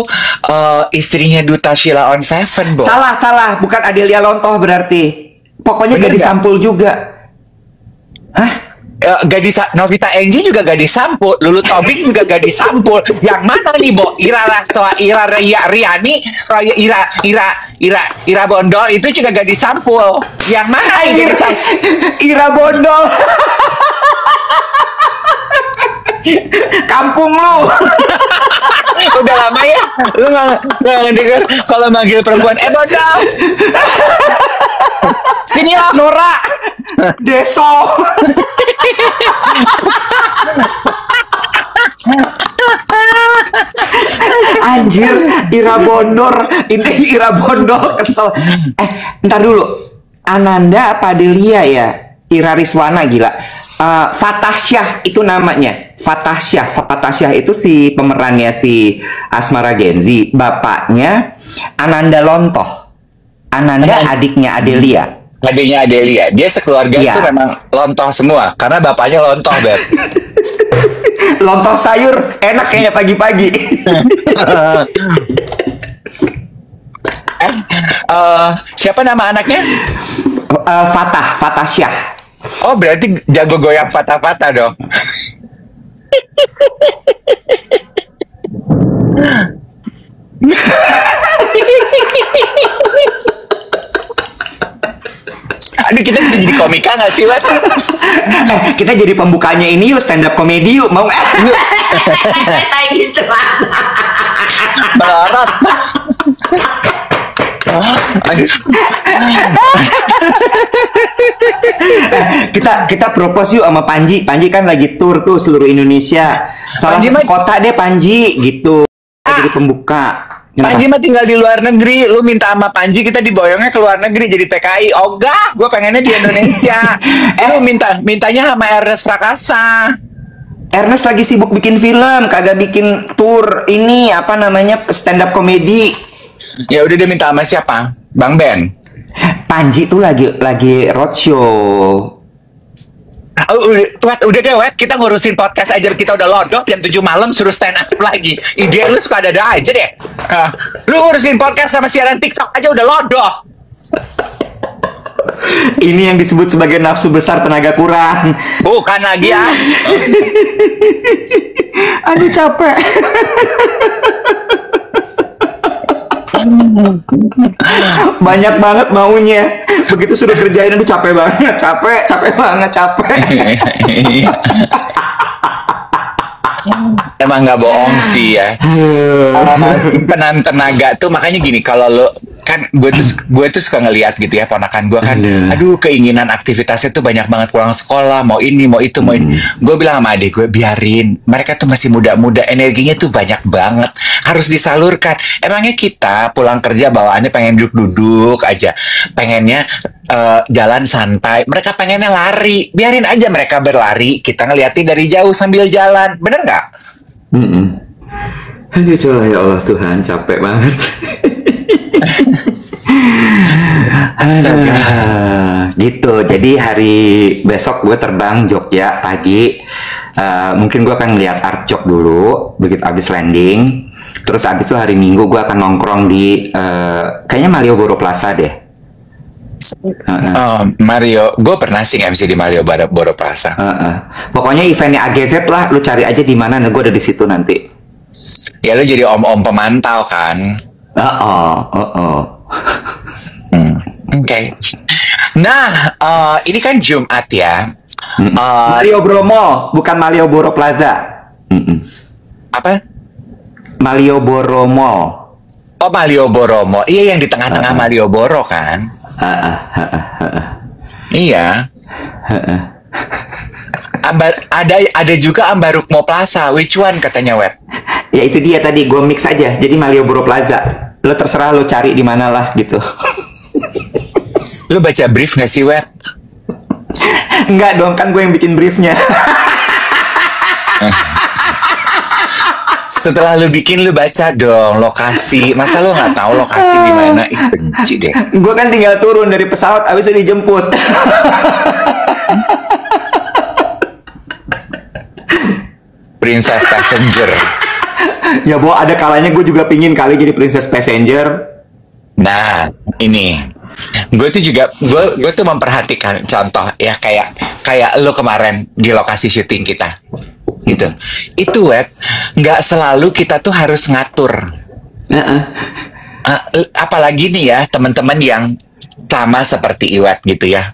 istrinya Duta Sheila on Seven, Bo. Salah. Bukan Adelia Lontoh berarti. Pokoknya Bener gadis nggak? sampul juga. Hah? gadis Novita Enji juga gadis sampul, Lulu Tobing juga gadis sampul. Yang mana nih, Bo? Ira Raswa, Ira Riani, Ira Bondol itu juga gadis sampul. Yang mana nih gadis sampul? Ira Bondol. Kampung lu. Udah lama ya lu nggak denger kalau manggil perempuan Bondol. Sini lah Nora. Deso. Anjir, Ira Bondor. Ini Ira Bondol kesel. Ntar dulu. Ananda apa Adelia ya? Ira Riswana gila. Fatahsyah itu namanya. Fatahsyah itu si pemerannya si Asmara Genzi. Bapaknya Ananda Lontoh. Ananda adiknya Adelia. Adiknya Adelia. Dia sekeluarga itu memang lontoh semua. Karena bapaknya lontoh, Beb. Lontoh sayur. Enak kayaknya pagi-pagi. Siapa nama anaknya? Fatahsyah. Oh, berarti jago goyang patah-patah dong. Aduh, kita bisa jadi komika nggak sih, Wat? Kita jadi pembukanya ini yuk, stand up komedi yuk. Mau gitu. Melorot. kita propose yuk sama Panji. Panji kan lagi tour tuh seluruh Indonesia. Salah satu kota deh Panji gitu. Jadi pembuka. Panji mah tinggal di luar negeri. Lu minta sama Panji kita diboyongnya ke luar negeri jadi TKI. Ogah, gue pengennya di Indonesia. Lu mintanya sama Ernest Prakasa. Ernest lagi sibuk bikin film, kagak bikin tour ini apa namanya stand up komedi. Ya udah, dia minta sama siapa? Bang Ben. Panji tuh lagi roadshow. Udah deh, Wet, kita ngurusin podcast aja. Kita udah lodok jam 7 malam suruh stand up lagi. Ide lu suka ada aja deh. Lu ngurusin podcast sama siaran TikTok aja udah lodok. Ini yang disebut sebagai nafsu besar tenaga kurang. Bukan lagi ya. Aduh capek. Banyak banget maunya. Begitu sudah kerjain, aduh capek banget, capek banget. Emang nggak bohong sih ya. Simpenan tenaga tuh, makanya gini, kalau lo kan gue tuh suka ngelihat gitu ya, ponakan gue kan, aduh keinginan aktivitasnya tuh banyak banget, pulang sekolah mau ini mau itu mau ini. Gue bilang sama adik gue, biarin, mereka tuh masih muda-muda, energinya tuh banyak banget, harus disalurkan. Emangnya kita pulang kerja bawaannya pengen duduk-duduk aja, pengennya jalan santai, mereka pengennya lari, biarin aja mereka berlari, kita ngeliatin dari jauh sambil jalan, bener nggak? Aduh coba ya Allah Tuhan, capek banget. Gitu. Jadi hari besok gue terbang Jogja pagi. Mungkin gue akan lihat Artjok dulu begitu abis landing. Terus abis itu hari Minggu gue akan nongkrong di kayaknya Malioboro Plaza deh. Mario, gue pernah sih MC di Malioboro Plaza. Pokoknya eventnya AGZ lah, lu cari aja di mana. Nah, gue ada di situ nanti. Ya lu jadi om-om pemantau kan? Oke. Nah, ini kan Jumat ya. Malioboro Mall, bukan Malioboro Plaza. Apa? Malioboro Mall. Oh, Malioboro Mall. Iya, yang di tengah-tengah Malioboro kan? Iya. Ada juga Ambarukmo Plaza. Which one katanya, Web? Ya itu dia tadi, gue mix aja. Jadi Malioboro Plaza. Lo terserah lo cari di mana lah gitu. Lo baca brief nggak sih, Web? Enggak dong, kan gue yang bikin briefnya. Setelah lu bikin, lu baca dong lokasi. Masa lu nggak tahu lokasi di mana? Ih, benci deh. Gue kan tinggal turun dari pesawat, abis itu dijemput. Princess Passenger. Ya, Bo, ada kalanya gue juga pingin kali jadi Princess Passenger. Nah, ini gue tuh memperhatikan contoh ya, kayak kayak lo kemarin di lokasi syuting kita gitu. Itu Wet, nggak selalu kita tuh harus ngatur. Apalagi nih ya teman-teman yang sama seperti Iwet gitu ya,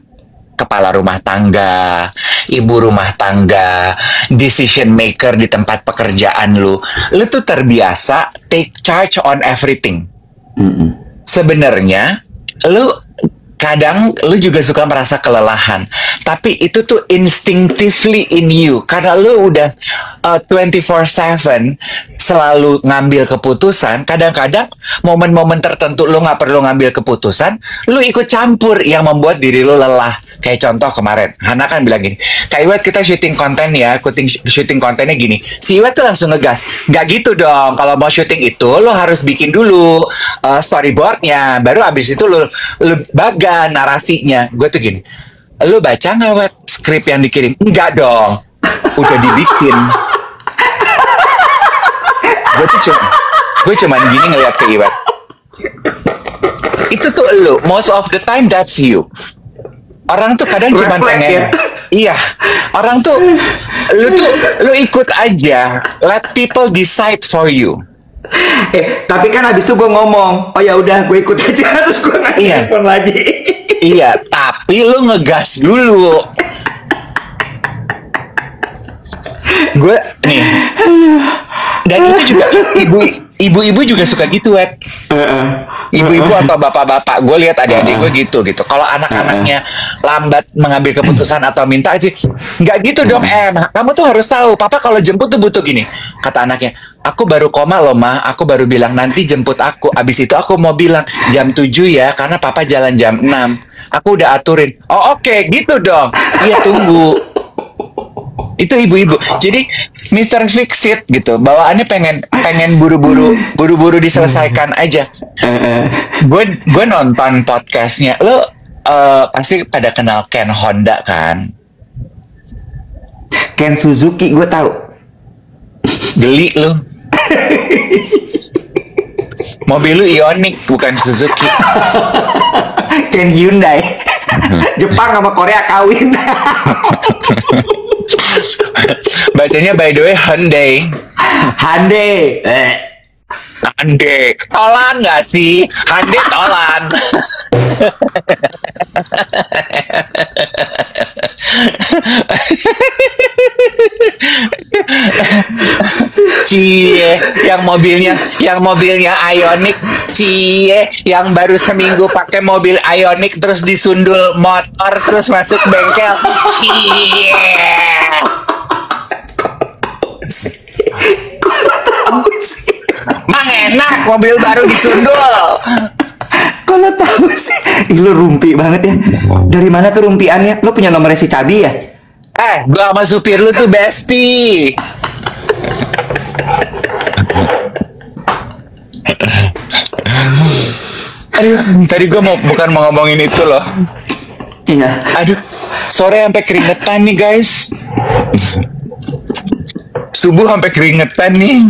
kepala rumah tangga, ibu rumah tangga, decision maker di tempat pekerjaan lu tuh terbiasa take charge on everything. Sebenarnya lu kadang lu juga suka merasa kelelahan, tapi itu tuh instinctively in you karena lu udah 24/7 selalu ngambil keputusan. Kadang-kadang momen-momen tertentu lu nggak perlu ngambil keputusan, lu ikut campur yang membuat diri lu lelah. Kayak contoh kemarin, Hana kan bilang gini, Kak Iwet kita syuting konten ya, syuting kontennya gini. Si Iwet tuh langsung ngegas, nggak gitu dong. Kalau mau syuting itu, lo harus bikin dulu storyboardnya, baru abis itu lo bagan narasinya. Gue tuh gini, lo baca nggak Wet skrip yang dikirim? Enggak dong, udah dibikin. Gue cuman gini ngeliat ke Iwet. Itu tuh lo, most of the time that's you. Orang tuh kadang cuma pengen, iya. Orang tuh, lu ikut aja. Let people decide for you. Tapi kan habis itu gue ngomong, oh ya udah gue ikut aja, terus gue nggak telepon lagi. Iya, tapi lu ngegas dulu. Gue nih, dan itu juga ibu-ibu juga suka gitu, Wet. Ibu-ibu atau bapak-bapak, gue lihat adik-adik gue gitu. Kalau anak-anaknya lambat mengambil keputusan atau minta aja, nggak gitu dong, kamu tuh harus tahu, papa kalau jemput tuh butuh gini. Kata anaknya, aku baru koma loh ma, aku baru bilang nanti jemput aku. Abis itu aku mau bilang jam 7 ya, karena papa jalan jam 6. Aku udah aturin. Oh oke, gitu dong. Iya tunggu. Itu ibu-ibu. Jadi Mr. Fix It gitu. Bawaannya pengen buru-buru diselesaikan aja. Gue nonton podcastnya. Lo pasti pada kenal Ken Honda kan? Ken Suzuki gue tahu. Geli lo. Mobil lu Ioniq bukan Suzuki. Ken Hyundai. Jepang sama Korea kawin. Bacanya by the way Hyundai. Hyundai. Tolan nggak sih? Hyundai tolan. Cie, yang mobilnya Ioniq, cie, yang baru seminggu pakai mobil Ioniq terus disundul motor terus masuk bengkel, cie. Mang enak mobil baru disundul. Kalau tahu sih, lu rumpi banget ya. Dari mana tuh rumpiannya? Lu punya nomornya si Cabi ya? Gua sama supir lu tuh bestie. Aduh, tadi gue bukan mau ngomongin itu loh. Iya. Aduh, sore sampai keringetan nih guys. Subuh sampai keringetan nih.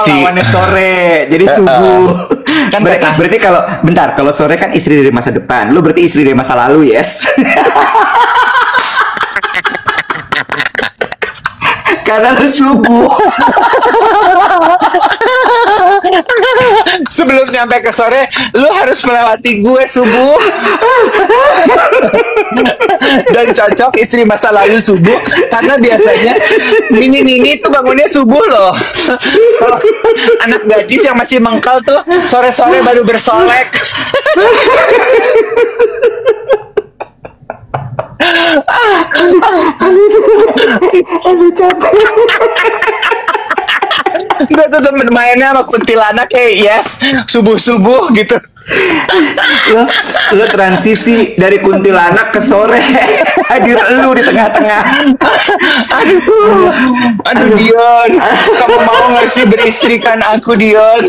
Lawannya sore, jadi subuh. Kan berarti kalau sore kan istri dari masa depan. Lu berarti istri dari masa lalu, yes. Karena lu subuh. Sebelum nyampe ke sore, lu harus melewati gue subuh. Dan cocok istri masa lalu subuh, karena biasanya Nini tuh bangunnya subuh loh. Kalau anak gadis yang masih mengkal tuh sore-sore baru bersolek. Aduh capek. Gue tuh temen mainnya sama kuntilanak kayak yes subuh-subuh gitu. Lo transisi dari kuntilanak ke sore. Hadir lu di tengah-tengah. Aduh Dion, kamu mau nggak sih beristrikan aku Dion?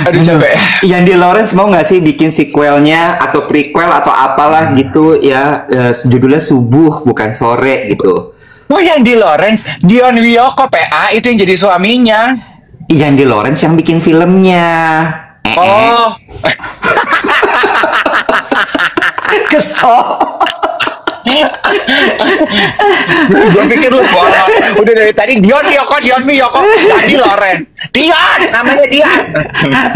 Aduh capek. Yandi Lawrence mau nggak sih bikin sequelnya atau prequel atau apalah gitu ya, judulnya Subuh bukan Sore gitu. Oh Yandi Lawrence, Dion Wiyoko PA itu yang jadi suaminya. Yandi Lawrence yang bikin filmnya. Oh. Kesel. Gue pikir lu bolot. Udah dari tadi Dion Miyoko. Tadi Loren. Dion, namanya Dion.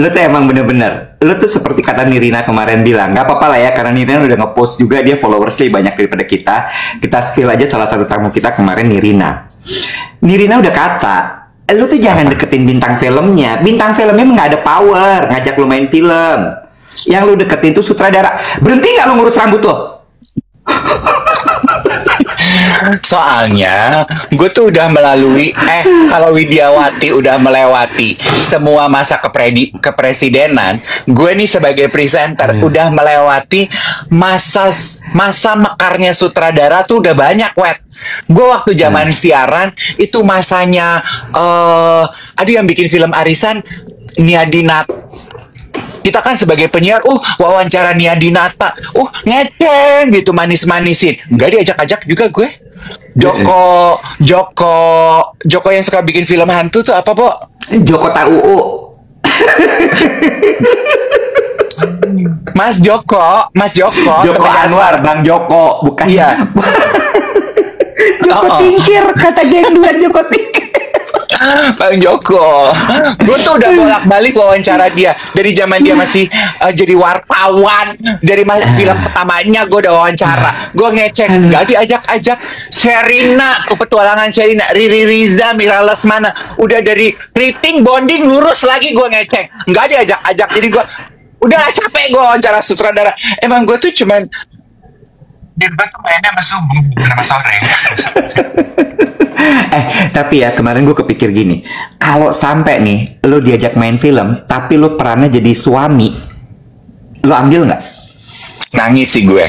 Lu tuh emang bener-bener. Lu tuh seperti kata Nirina kemarin bilang, gak apa-apa lah ya, karena Nirina udah ngepost juga, dia followersnya banyak daripada kita. Kita spill aja salah satu tamu kita kemarin, Nirina. Nirina udah kata, lu tuh jangan deketin bintang filmnya. Bintang filmnya nggak ada power ngajak lu main film. Yang lu deketin tuh sutradara. Berhenti nggak lu ngurus rambut lo? Soalnya gue tuh udah melalui kalau Widiawati udah melewati semua masa kepresidenan, gue nih sebagai presenter udah melewati masa mekarnya sutradara tuh udah banyak, Wet. Gue waktu zaman siaran itu masanya ada yang bikin film arisan, Nia Dinata. Kita kan sebagai penyiar, wawancara Nia Dinata, ngeceng gitu, manis-manisin. Nggak diajak-ajak juga gue. Joko yang suka bikin film hantu tuh apa, Bo? Joko Tau'u. Mas Joko Joko Anwar, Bang Joko, bukan? Iya. Joko Tingkir, kata geng duet Joko Tingkir. Bang Joko, gue tuh udah bolak-balik wawancara dia dari zaman dia masih jadi wartawan, dari film pertamanya gue udah wawancara, gue ngecek, nggak diajak-ajak. Sherina, petualangan Sherina, Riri Riza, Mira Lesmana, udah dari rating bonding lurus lagi gue ngecek, nggak diajak-ajak. Jadi gue udah capek gue wawancara sutradara. Emang gue tuh cuman dia tuh mainnya sama subuh, sama sore. Tapi ya kemarin gue kepikir gini, kalau sampai nih lo diajak main film tapi lo perannya jadi suami, lo ambil nggak? Nangis sih gue.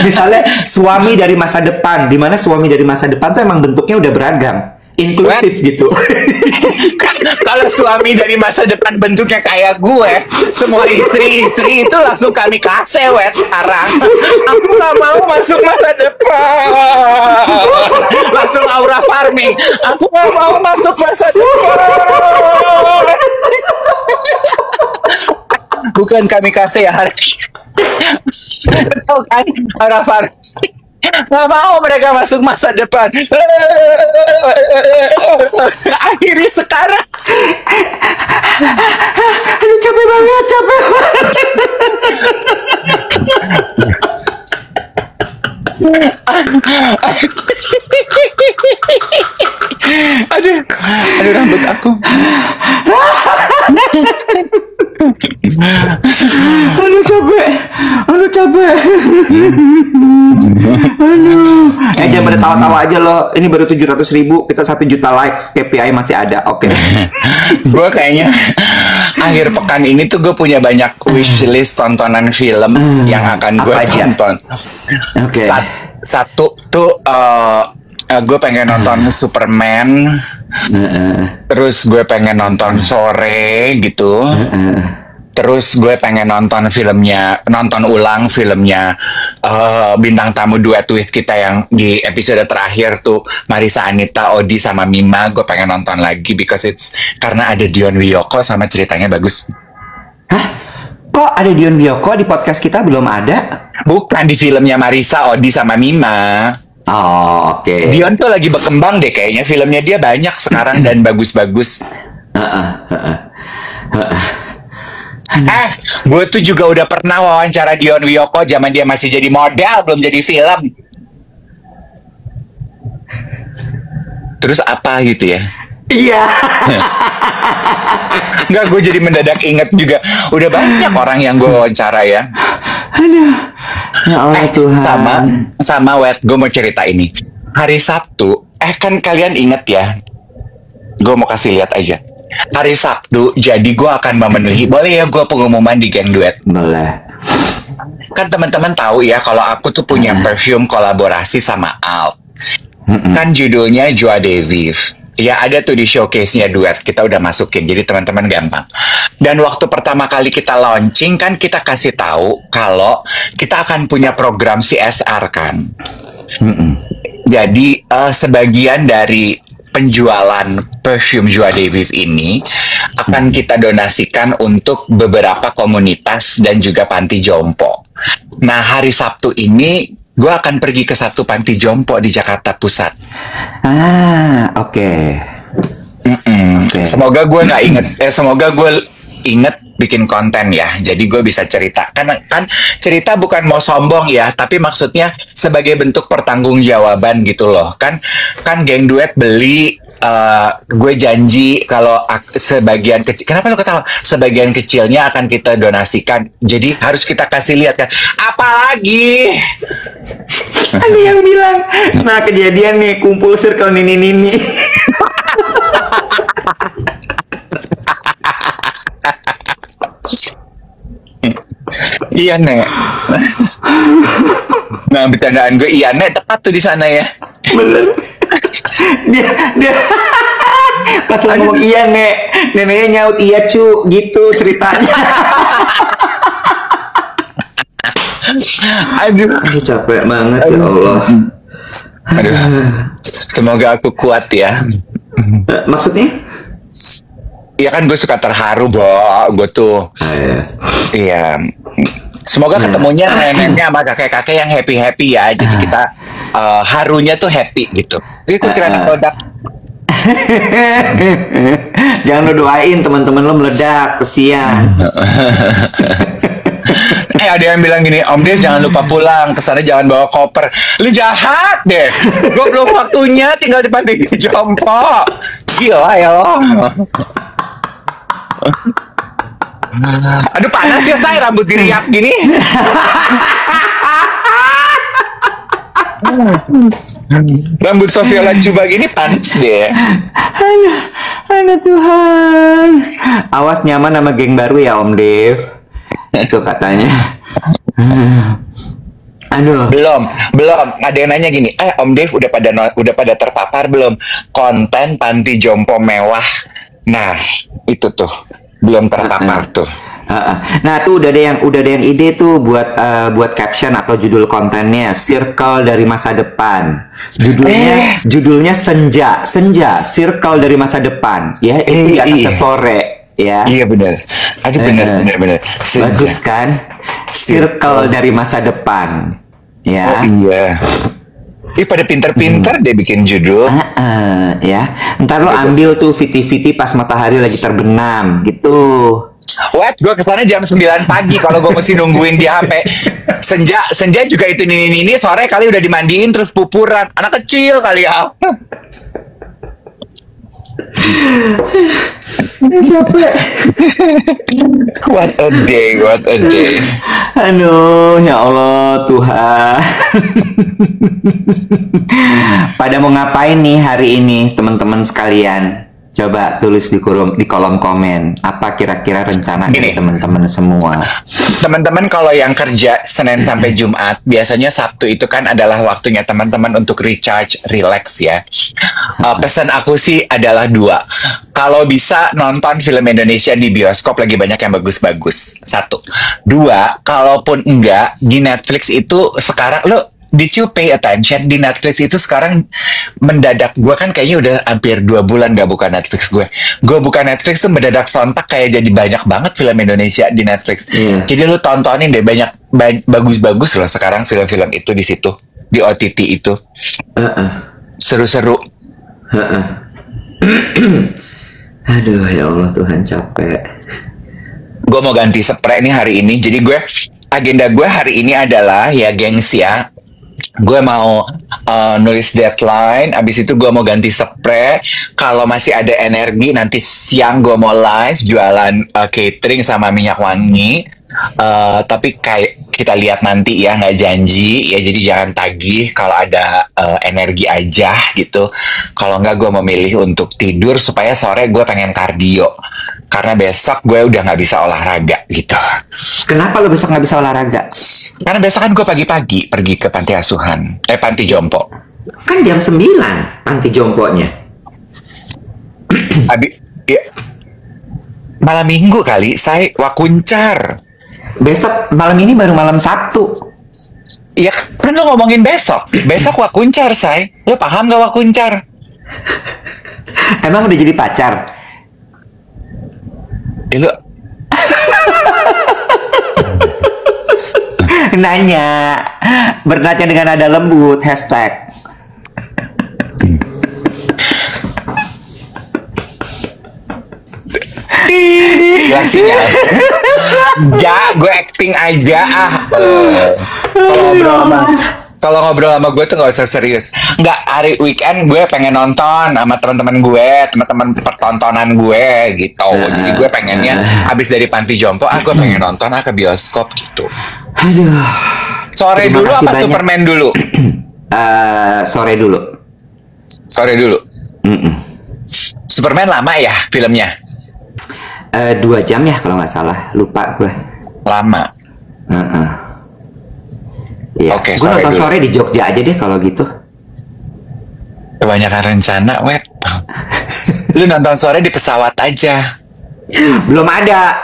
Misalnya suami dari masa depan, dimana suami dari masa depan tuh emang bentuknya udah beragam, inklusif gitu. Kalau suami dari masa depan bentuknya kayak gue, semua istri-istri itu langsung kami kasih, Wet, sekarang. Aku gak mau masuk masa depan. Langsung aura farming. Aku gak mau masuk masa depan. Bukan kami kasih ya hari. Betul kan, aura farming. Gak mau mereka masuk masa depan. Akhirnya sekarang aduh capek banget. Aduh rambut aku. Aduh capek. Jangan pada tawa-tawa aja loh. Ini baru 700.000, kita 1 juta likes, KPI masih ada. Oke. Gue kayaknya akhir pekan ini tuh gue punya banyak wishlist tontonan film yang akan gue tonton. Oke. Satu tuh gue pengen nonton Superman. Terus gue pengen nonton Sore gitu. Terus gue pengen nonton ulang filmnya bintang tamu duet with kita yang di episode terakhir tuh, Marissa Anita, Odi sama Mima. Gue pengen nonton lagi karena ada Dion Wiyoko sama ceritanya bagus. Hah? Kok ada Dion Wiyoko di podcast kita belum ada? Bukan, di filmnya Marissa, Odi sama Mima. Oh, oke. Dion tuh lagi berkembang deh kayaknya, filmnya dia banyak sekarang dan bagus-bagus. Gue tuh juga udah pernah wawancara Dion Wiyoko zaman dia masih jadi model, belum jadi film. Terus apa gitu ya? Iya. Enggak, gue jadi mendadak inget juga. Udah banyak orang yang gue wawancara ya. Aduh. Ya Allah Tuhan. Sama Wet, gue mau cerita ini. Hari Sabtu, kan kalian inget ya? Gue mau kasih lihat aja. Hari Sabtu, jadi gue akan memenuhi. Boleh ya gue pengumuman di Geng Duet? Boleh. Kan teman-teman tahu ya kalau aku tuh punya perfume kolaborasi sama Alt. Kan judulnya Joie de Vivre. Ya ada tuh di showcase-nya Duet. Kita udah masukin, jadi teman-teman gampang. Dan waktu pertama kali kita launching kan kita kasih tahu kalau kita akan punya program CSR kan. Jadi sebagian dari penjualan perfume Joie de Vivre ini akan kita donasikan untuk beberapa komunitas dan juga panti jompo. Nah, hari Sabtu ini gue akan pergi ke satu panti jompo di Jakarta Pusat. Oke. Semoga gue nggak inget. Semoga gue inget bikin konten ya. Jadi gue bisa cerita. Kan cerita bukan mau sombong ya, tapi maksudnya sebagai bentuk pertanggungjawaban gitu loh. Kan geng duet beli. Gue janji kalau sebagian kecil, kenapa lo ketawa? Sebagian kecilnya akan kita donasikan. Jadi harus kita kasih lihat kan. Apalagi ada yang bilang, nah kejadian nih kumpul circle nini. Iya nek. Nah bercandaan gue iya nek tepat tuh di sana ya. Bener. Dia pas lo ngomong iya nek, neneknya nyaut iya cu gitu ceritanya. Aduh capek banget ya Allah. Aduh. Semoga aku kuat ya. Maksudnya? Iya kan gue suka terharu, gue tuh. Iya. Semoga ketemunya neneknya sama kakek-kakek yang happy-happy ya. Jadi kita harunya tuh happy gitu. Itu kira produk. Jangan lo doain teman-teman lo meledak, kesian. Ada yang bilang gini, Om Dev jangan lupa pulang, kesana jangan bawa koper. Lu jahat deh. Gue belum waktunya tinggal di panti jompo. Gila ya lo. Aduh panas ya saya, rambut diriap gini. Rambut Sofia Lacuba gini panas deh. Aduh Tuhan. Awas nyaman sama geng baru ya Om Dev. Itu katanya. Aduh. Belum. Ada yang nanya gini, Om Dev udah pada terpapar belum konten panti jompo mewah? Nah, itu tuh belum terpapar tuh. Nah, tuh udah ada yang ide tuh buat caption atau judul kontennya Circle dari Masa Depan. Judulnya Senja, Circle dari Masa Depan. Ya, itu di atasnya sore. Ya. Iya benar. Aduh benar. Bagus kan? Circle dari Masa Depan. Ya. Oh iya. Pada pinter-pinter deh bikin judul. Ya. Ntar lo ambil tuh viti-viti pas matahari lagi terbenam gitu. What? Gue kesana jam 9 pagi kalau gue mesti nungguin di HP. Senja juga itu ini sore kali udah dimandiin terus pupuran. Anak kecil kali ya. Capek. What a day. Aduh, ya Allah Tuhan. Pada mau ngapain nih hari ini teman-teman sekalian? Coba tulis di kolom komen. Apa kira-kira rencana dari teman-teman semua? Teman-teman kalau yang kerja Senin sampai Jumat, biasanya Sabtu itu kan adalah waktunya teman-teman untuk recharge, relax ya. Pesan aku sih adalah 2. Kalau bisa nonton film Indonesia di bioskop, lagi banyak yang bagus-bagus. 1. 2, kalaupun enggak, di Netflix itu sekarang did you pay attention? Di Netflix itu sekarang mendadak, gue kan kayaknya udah hampir 2 bulan gak buka Netflix gue buka Netflix tuh mendadak sontak kayak jadi banyak banget film Indonesia di Netflix. Jadi lu tontonin deh, banyak bagus-bagus loh sekarang film-film itu di situ, di OTT itu. Seru-seru. Aduh ya Allah Tuhan, capek. Gue mau ganti spray nih hari ini. Jadi agenda gue hari ini adalah ya gengs ya, gue mau nulis deadline, abis itu gue mau ganti spray. Kalau masih ada energi, nanti siang gue mau live jualan catering sama minyak wangi. Tapi kayak kita lihat nanti ya, nggak janji ya, jadi jangan tagih. Kalau ada energi aja gitu. Kalau nggak, gue memilih untuk tidur supaya sore gue pengen kardio, karena besok gue udah nggak bisa olahraga gitu. Kenapa lo besok nggak bisa olahraga? Karena besok kan gue pagi-pagi pergi ke panti asuhan, panti jompo. Kan jam 9 panti jomponya. Ya, malam minggu kali, saya wakuncar. Besok malam ini baru malam Sabtu. Iya, kan lo ngomongin besok. Besok wakuncar, say. Lo paham gak wakuncar? Emang udah jadi pacar? Lu Nanya. Bertanya dengan nada lembut. Hashtag. hilang sinyal. Ya, gue acting aja ah. Kalau ngobrol sama gue tuh gak usah serius. Nggak, hari weekend gue pengen nonton sama teman-teman gue, teman-teman pertontonan gue gitu. Jadi gue pengennya abis dari panti jompo, gue pengen nonton ke bioskop gitu. Aduh. Sore Terima dulu kasih apa banyak. Superman dulu? Sore dulu. Sore dulu. Superman lama ya filmnya? 2 jam ya kalau nggak salah. Lupa gue. Lama. Iya. Oke, Gue nonton dulu. sore di Jogja aja deh kalau gitu. Kebanyakan rencana, wet. Lu nonton sore di pesawat aja. Belum ada.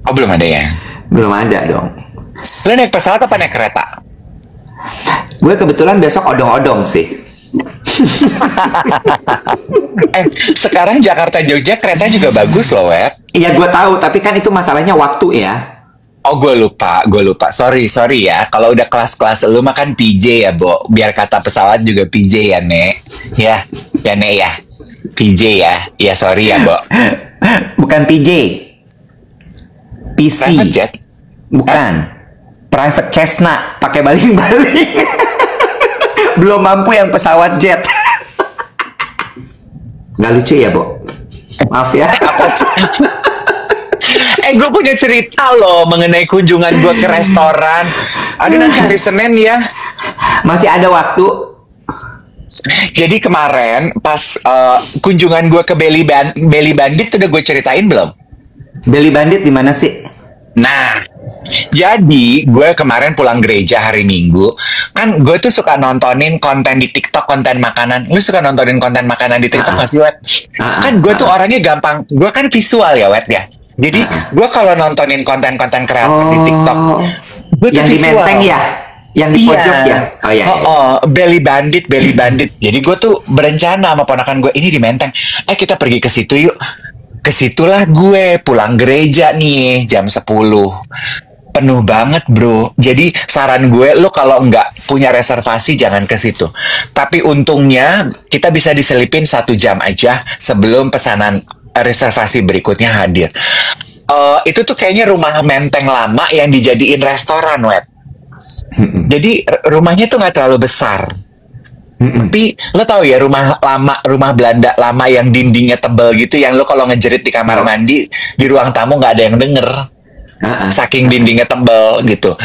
Oh, belum ada ya? Belum ada dong. Lu naik pesawat apa naik kereta? Gue kebetulan besok odong-odong sih. Sekarang Jakarta Jogja kereta juga bagus loh, wet. Iya gue tahu, tapi kan itu masalahnya waktu ya. Oh, gue lupa. Sorry ya. Kalau udah kelas-kelas lu makan PJ ya, Bo. Biar kata pesawat juga PJ ya, Nek. Ya, Nek ya. PJ ya. Ya, sorry ya, Bo. Bukan PJ. PC. Private jet? Bukan. Private Cessna. Pakai baling-baling. Belum mampu yang pesawat jet. Nggak lucu ya, Bo? Maaf ya. Apa sih? Gue punya cerita loh mengenai kunjungan gue ke restoran. Aduh, nanti hari Senin ya. Masih ada waktu. Jadi kemarin pas kunjungan gue ke Belly Bandit udah gue ceritain belum? Belly Bandit di mana sih? Nah, jadi gue kemarin pulang gereja hari Minggu. Kan gue tuh suka nontonin konten di TikTok, konten makanan. Lu suka nontonin konten makanan di TikTok nggak sih, Wet? Kan gue tuh orangnya gampang. Gue kan visual ya, Wet ya. Jadi gue kalau nontonin konten-konten kreator di TikTok, gue tuh yang visual. Di Menteng ya? Yang di pojok ya? Oh iya. Belly Bandit. Jadi gue tuh berencana sama ponakan gue, ini di Menteng. Kita pergi ke situ yuk. Kesitulah gue pulang gereja nih jam 10. Penuh banget, bro. Jadi saran gue, lo kalau nggak punya reservasi jangan ke situ. Tapi untungnya kita bisa diselipin 1 jam aja sebelum pesanan reservasi berikutnya hadir. Itu tuh kayaknya rumah Menteng lama yang dijadiin restoran, Wet. Jadi rumahnya tuh nggak terlalu besar. Tapi lo tau ya rumah Belanda lama yang dindingnya tebal gitu, yang lo kalau ngejerit di kamar mandi di ruang tamu nggak ada yang denger. Saking dindingnya tebal gitu.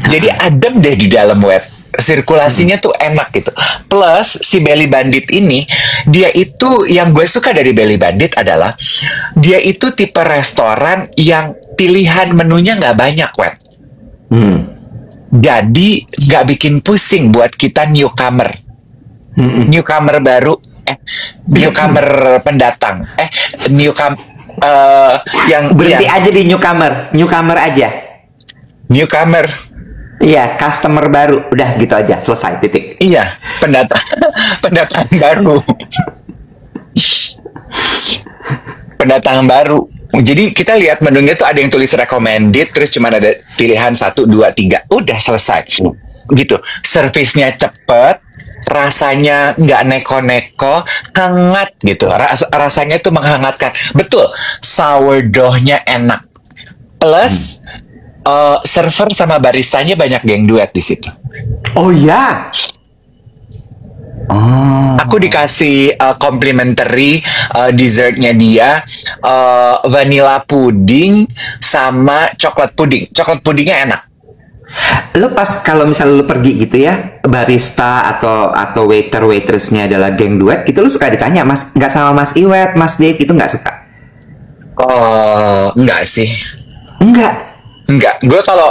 Jadi adem deh di dalam, Wet. Sirkulasinya tuh enak gitu. Plus si Belly Bandit ini, dia itu yang gue suka dari Belly Bandit adalah dia itu tipe restoran yang pilihan menunya nggak banyak, Wet. Jadi nggak bikin pusing buat kita newcomer baru, newcomer pendatang, yang Berhenti aja di newcomer aja. Newcomer. Iya, customer baru. Udah gitu aja, selesai, titik. Iya, pendatang baru. Pendatang baru. Jadi kita lihat menunya tuh ada yang tulis recommended, terus cuma ada pilihan 1, 2, 3. Udah selesai. Gitu. Servisnya cepet, rasanya nggak neko-neko, hangat gitu. Rasanya tuh menghangatkan. Betul, sourdough-nya enak. Plus server sama baristanya banyak geng duet di situ. Oh ya. Aku dikasih complimentary dessertnya dia, vanilla pudding sama coklat pudding. Coklat puddingnya enak. Lo pas kalau misalnya lo pergi gitu ya, barista atau waitressnya adalah geng duet, gitu lo suka ditanya, Mas, nggak sama Mas Iwet, Mas Dave, itu nggak suka? Enggak sih. Enggak. Gue kalau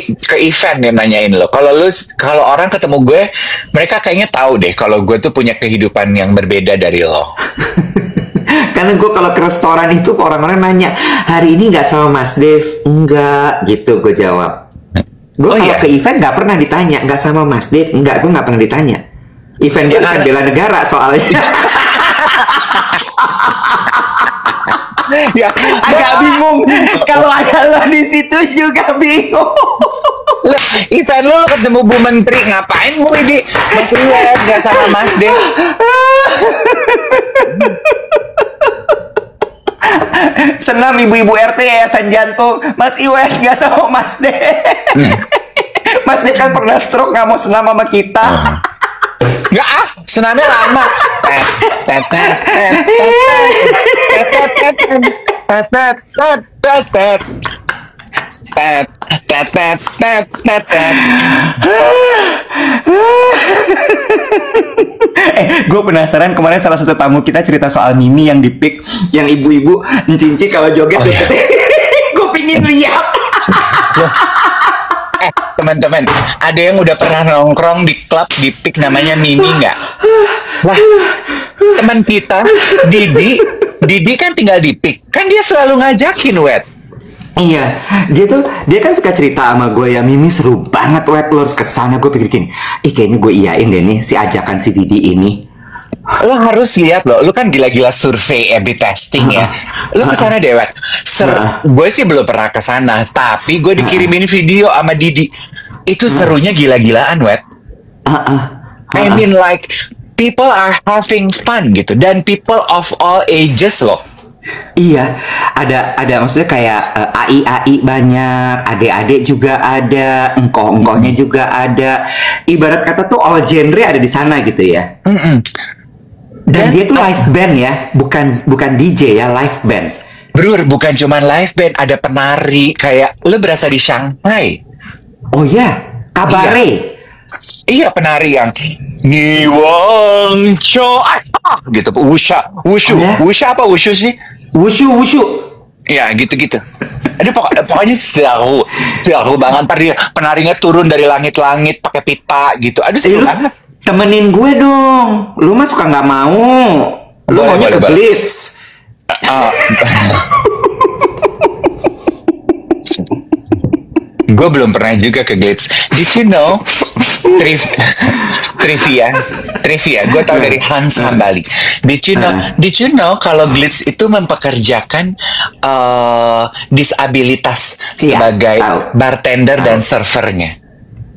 ke event nih nanyain lo. Kalau orang ketemu gue, mereka kayaknya tahu deh kalau gue tuh punya kehidupan yang berbeda dari lo. Karena gue kalau ke restoran itu orang-orang nanya, hari ini nggak sama Mas Dave? Enggak, gitu gue jawab. Gue kalau ke event nggak pernah ditanya, nggak sama Mas Dave? Enggak, gue nggak pernah ditanya. Event gue event bela negara soalnya. Ya, Agak bingung. Kalau ada lo di situ juga bingung. Loh, event lu ketemu Bu Menteri, ngapain Bu ini? Mas Iwet gak sama Mas deh. Senam ibu-ibu RT Yayasan Jantung. Mas Iwet gak sama Mas De. Mas De kan pernah stroke, gak mau senam sama kita. Nggak ah, senamnya lama. Gue penasaran kemarin salah satu tamu kita cerita soal Mimi yang di pick, yang ibu-ibu cinci kalau joget. Oh, iya. Gue pingin lihat. Teman-teman, ada yang udah pernah nongkrong di klub di PIK namanya Mimi nggak? Wah, teman kita, Didi kan tinggal di PIK. Kan dia selalu ngajakin, Wet. Iya, dia kan suka cerita sama gue ya, Mimi seru banget, Wet, lo harus kesana. Gue pikir gini, kayaknya gue iyain deh nih si ajakan si Didi ini. Lo harus lihat lo kan gila-gila survei A/B testing ya. Lo kesana deh, Wet. Gue sih belum pernah kesana, tapi gue dikirimin video sama Didi. Itu serunya gila-gilaan, Wet. I mean like people are having fun gitu, dan people of all ages loh. Iya, ada maksudnya kayak AI banyak, adik-adik juga ada, engkoh-engkohnya juga ada. Ibarat kata tuh all genre ada di sana gitu ya. Dan dia tuh live band ya, bukan DJ ya, live band. Bro, bukan cuman live band, ada penari kayak lu berasa di Shanghai. Oh ya, kabare. Iya, penari yang Niwang Cho gitu, wushu. Oh, ya? Wushu apa wushu sih? Wushu. Ya, gitu-gitu. Ada pokoknya seru banget. Penarinya turun dari langit-langit pakai pipa gitu. Aduh, seru banget. Temenin gue dong. Lu mah suka nggak mau. Lu maunya ke Blitz. Gue belum pernah juga ke Glitz. Did you know trivia? Gue tau dari Hans Hambali. Did you know kalau Glitz itu mempekerjakan disabilitas sebagai bartender dan servernya?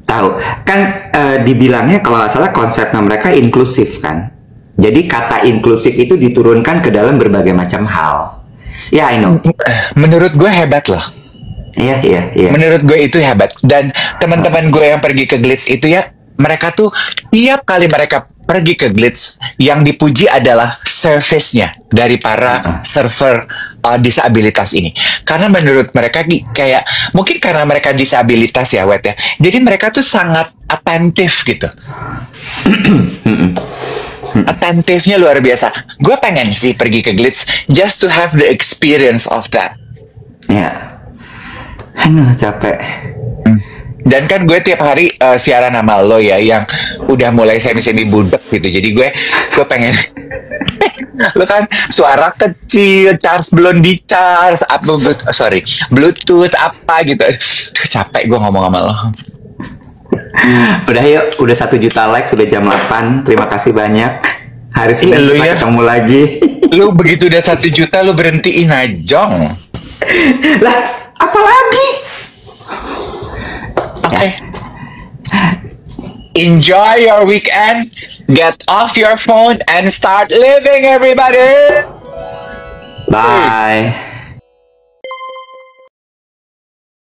Tahu kan, dibilangnya kalau nggak salah konsepnya mereka inklusif kan. Jadi kata inklusif itu diturunkan ke dalam berbagai macam hal. Ya, I know. Menurut gue hebat loh. Iya. Menurut gue itu hebat. Dan teman-teman gue yang pergi ke Glitz itu ya, mereka tuh tiap kali mereka pergi ke Glitz, yang dipuji adalah service-nya dari para server disabilitas ini. Karena menurut mereka kayak, mungkin karena mereka disabilitas ya, Wet ya. Jadi mereka tuh sangat atentif gitu. Atentifnya luar biasa. Gue pengen sih pergi ke Glitz just to have the experience of that. Ya. Aduh, capek. Dan kan gue tiap hari siaran sama lo ya, yang udah mulai semi-semi budek gitu. Jadi gue pengen lo kan suara kecil, charge belum di charge, Bluetooth apa gitu. Aduh, capek gue ngomong sama lo. Udah yuk, udah 1 juta like, sudah jam 8. Terima kasih banyak. Hari Senin kita ketemu lagi. Lu begitu udah 1 juta lu berhentiin Najong. Lah, apa lagi? Okay. Enjoy your weekend. Get off your phone and start living, everybody. Bye.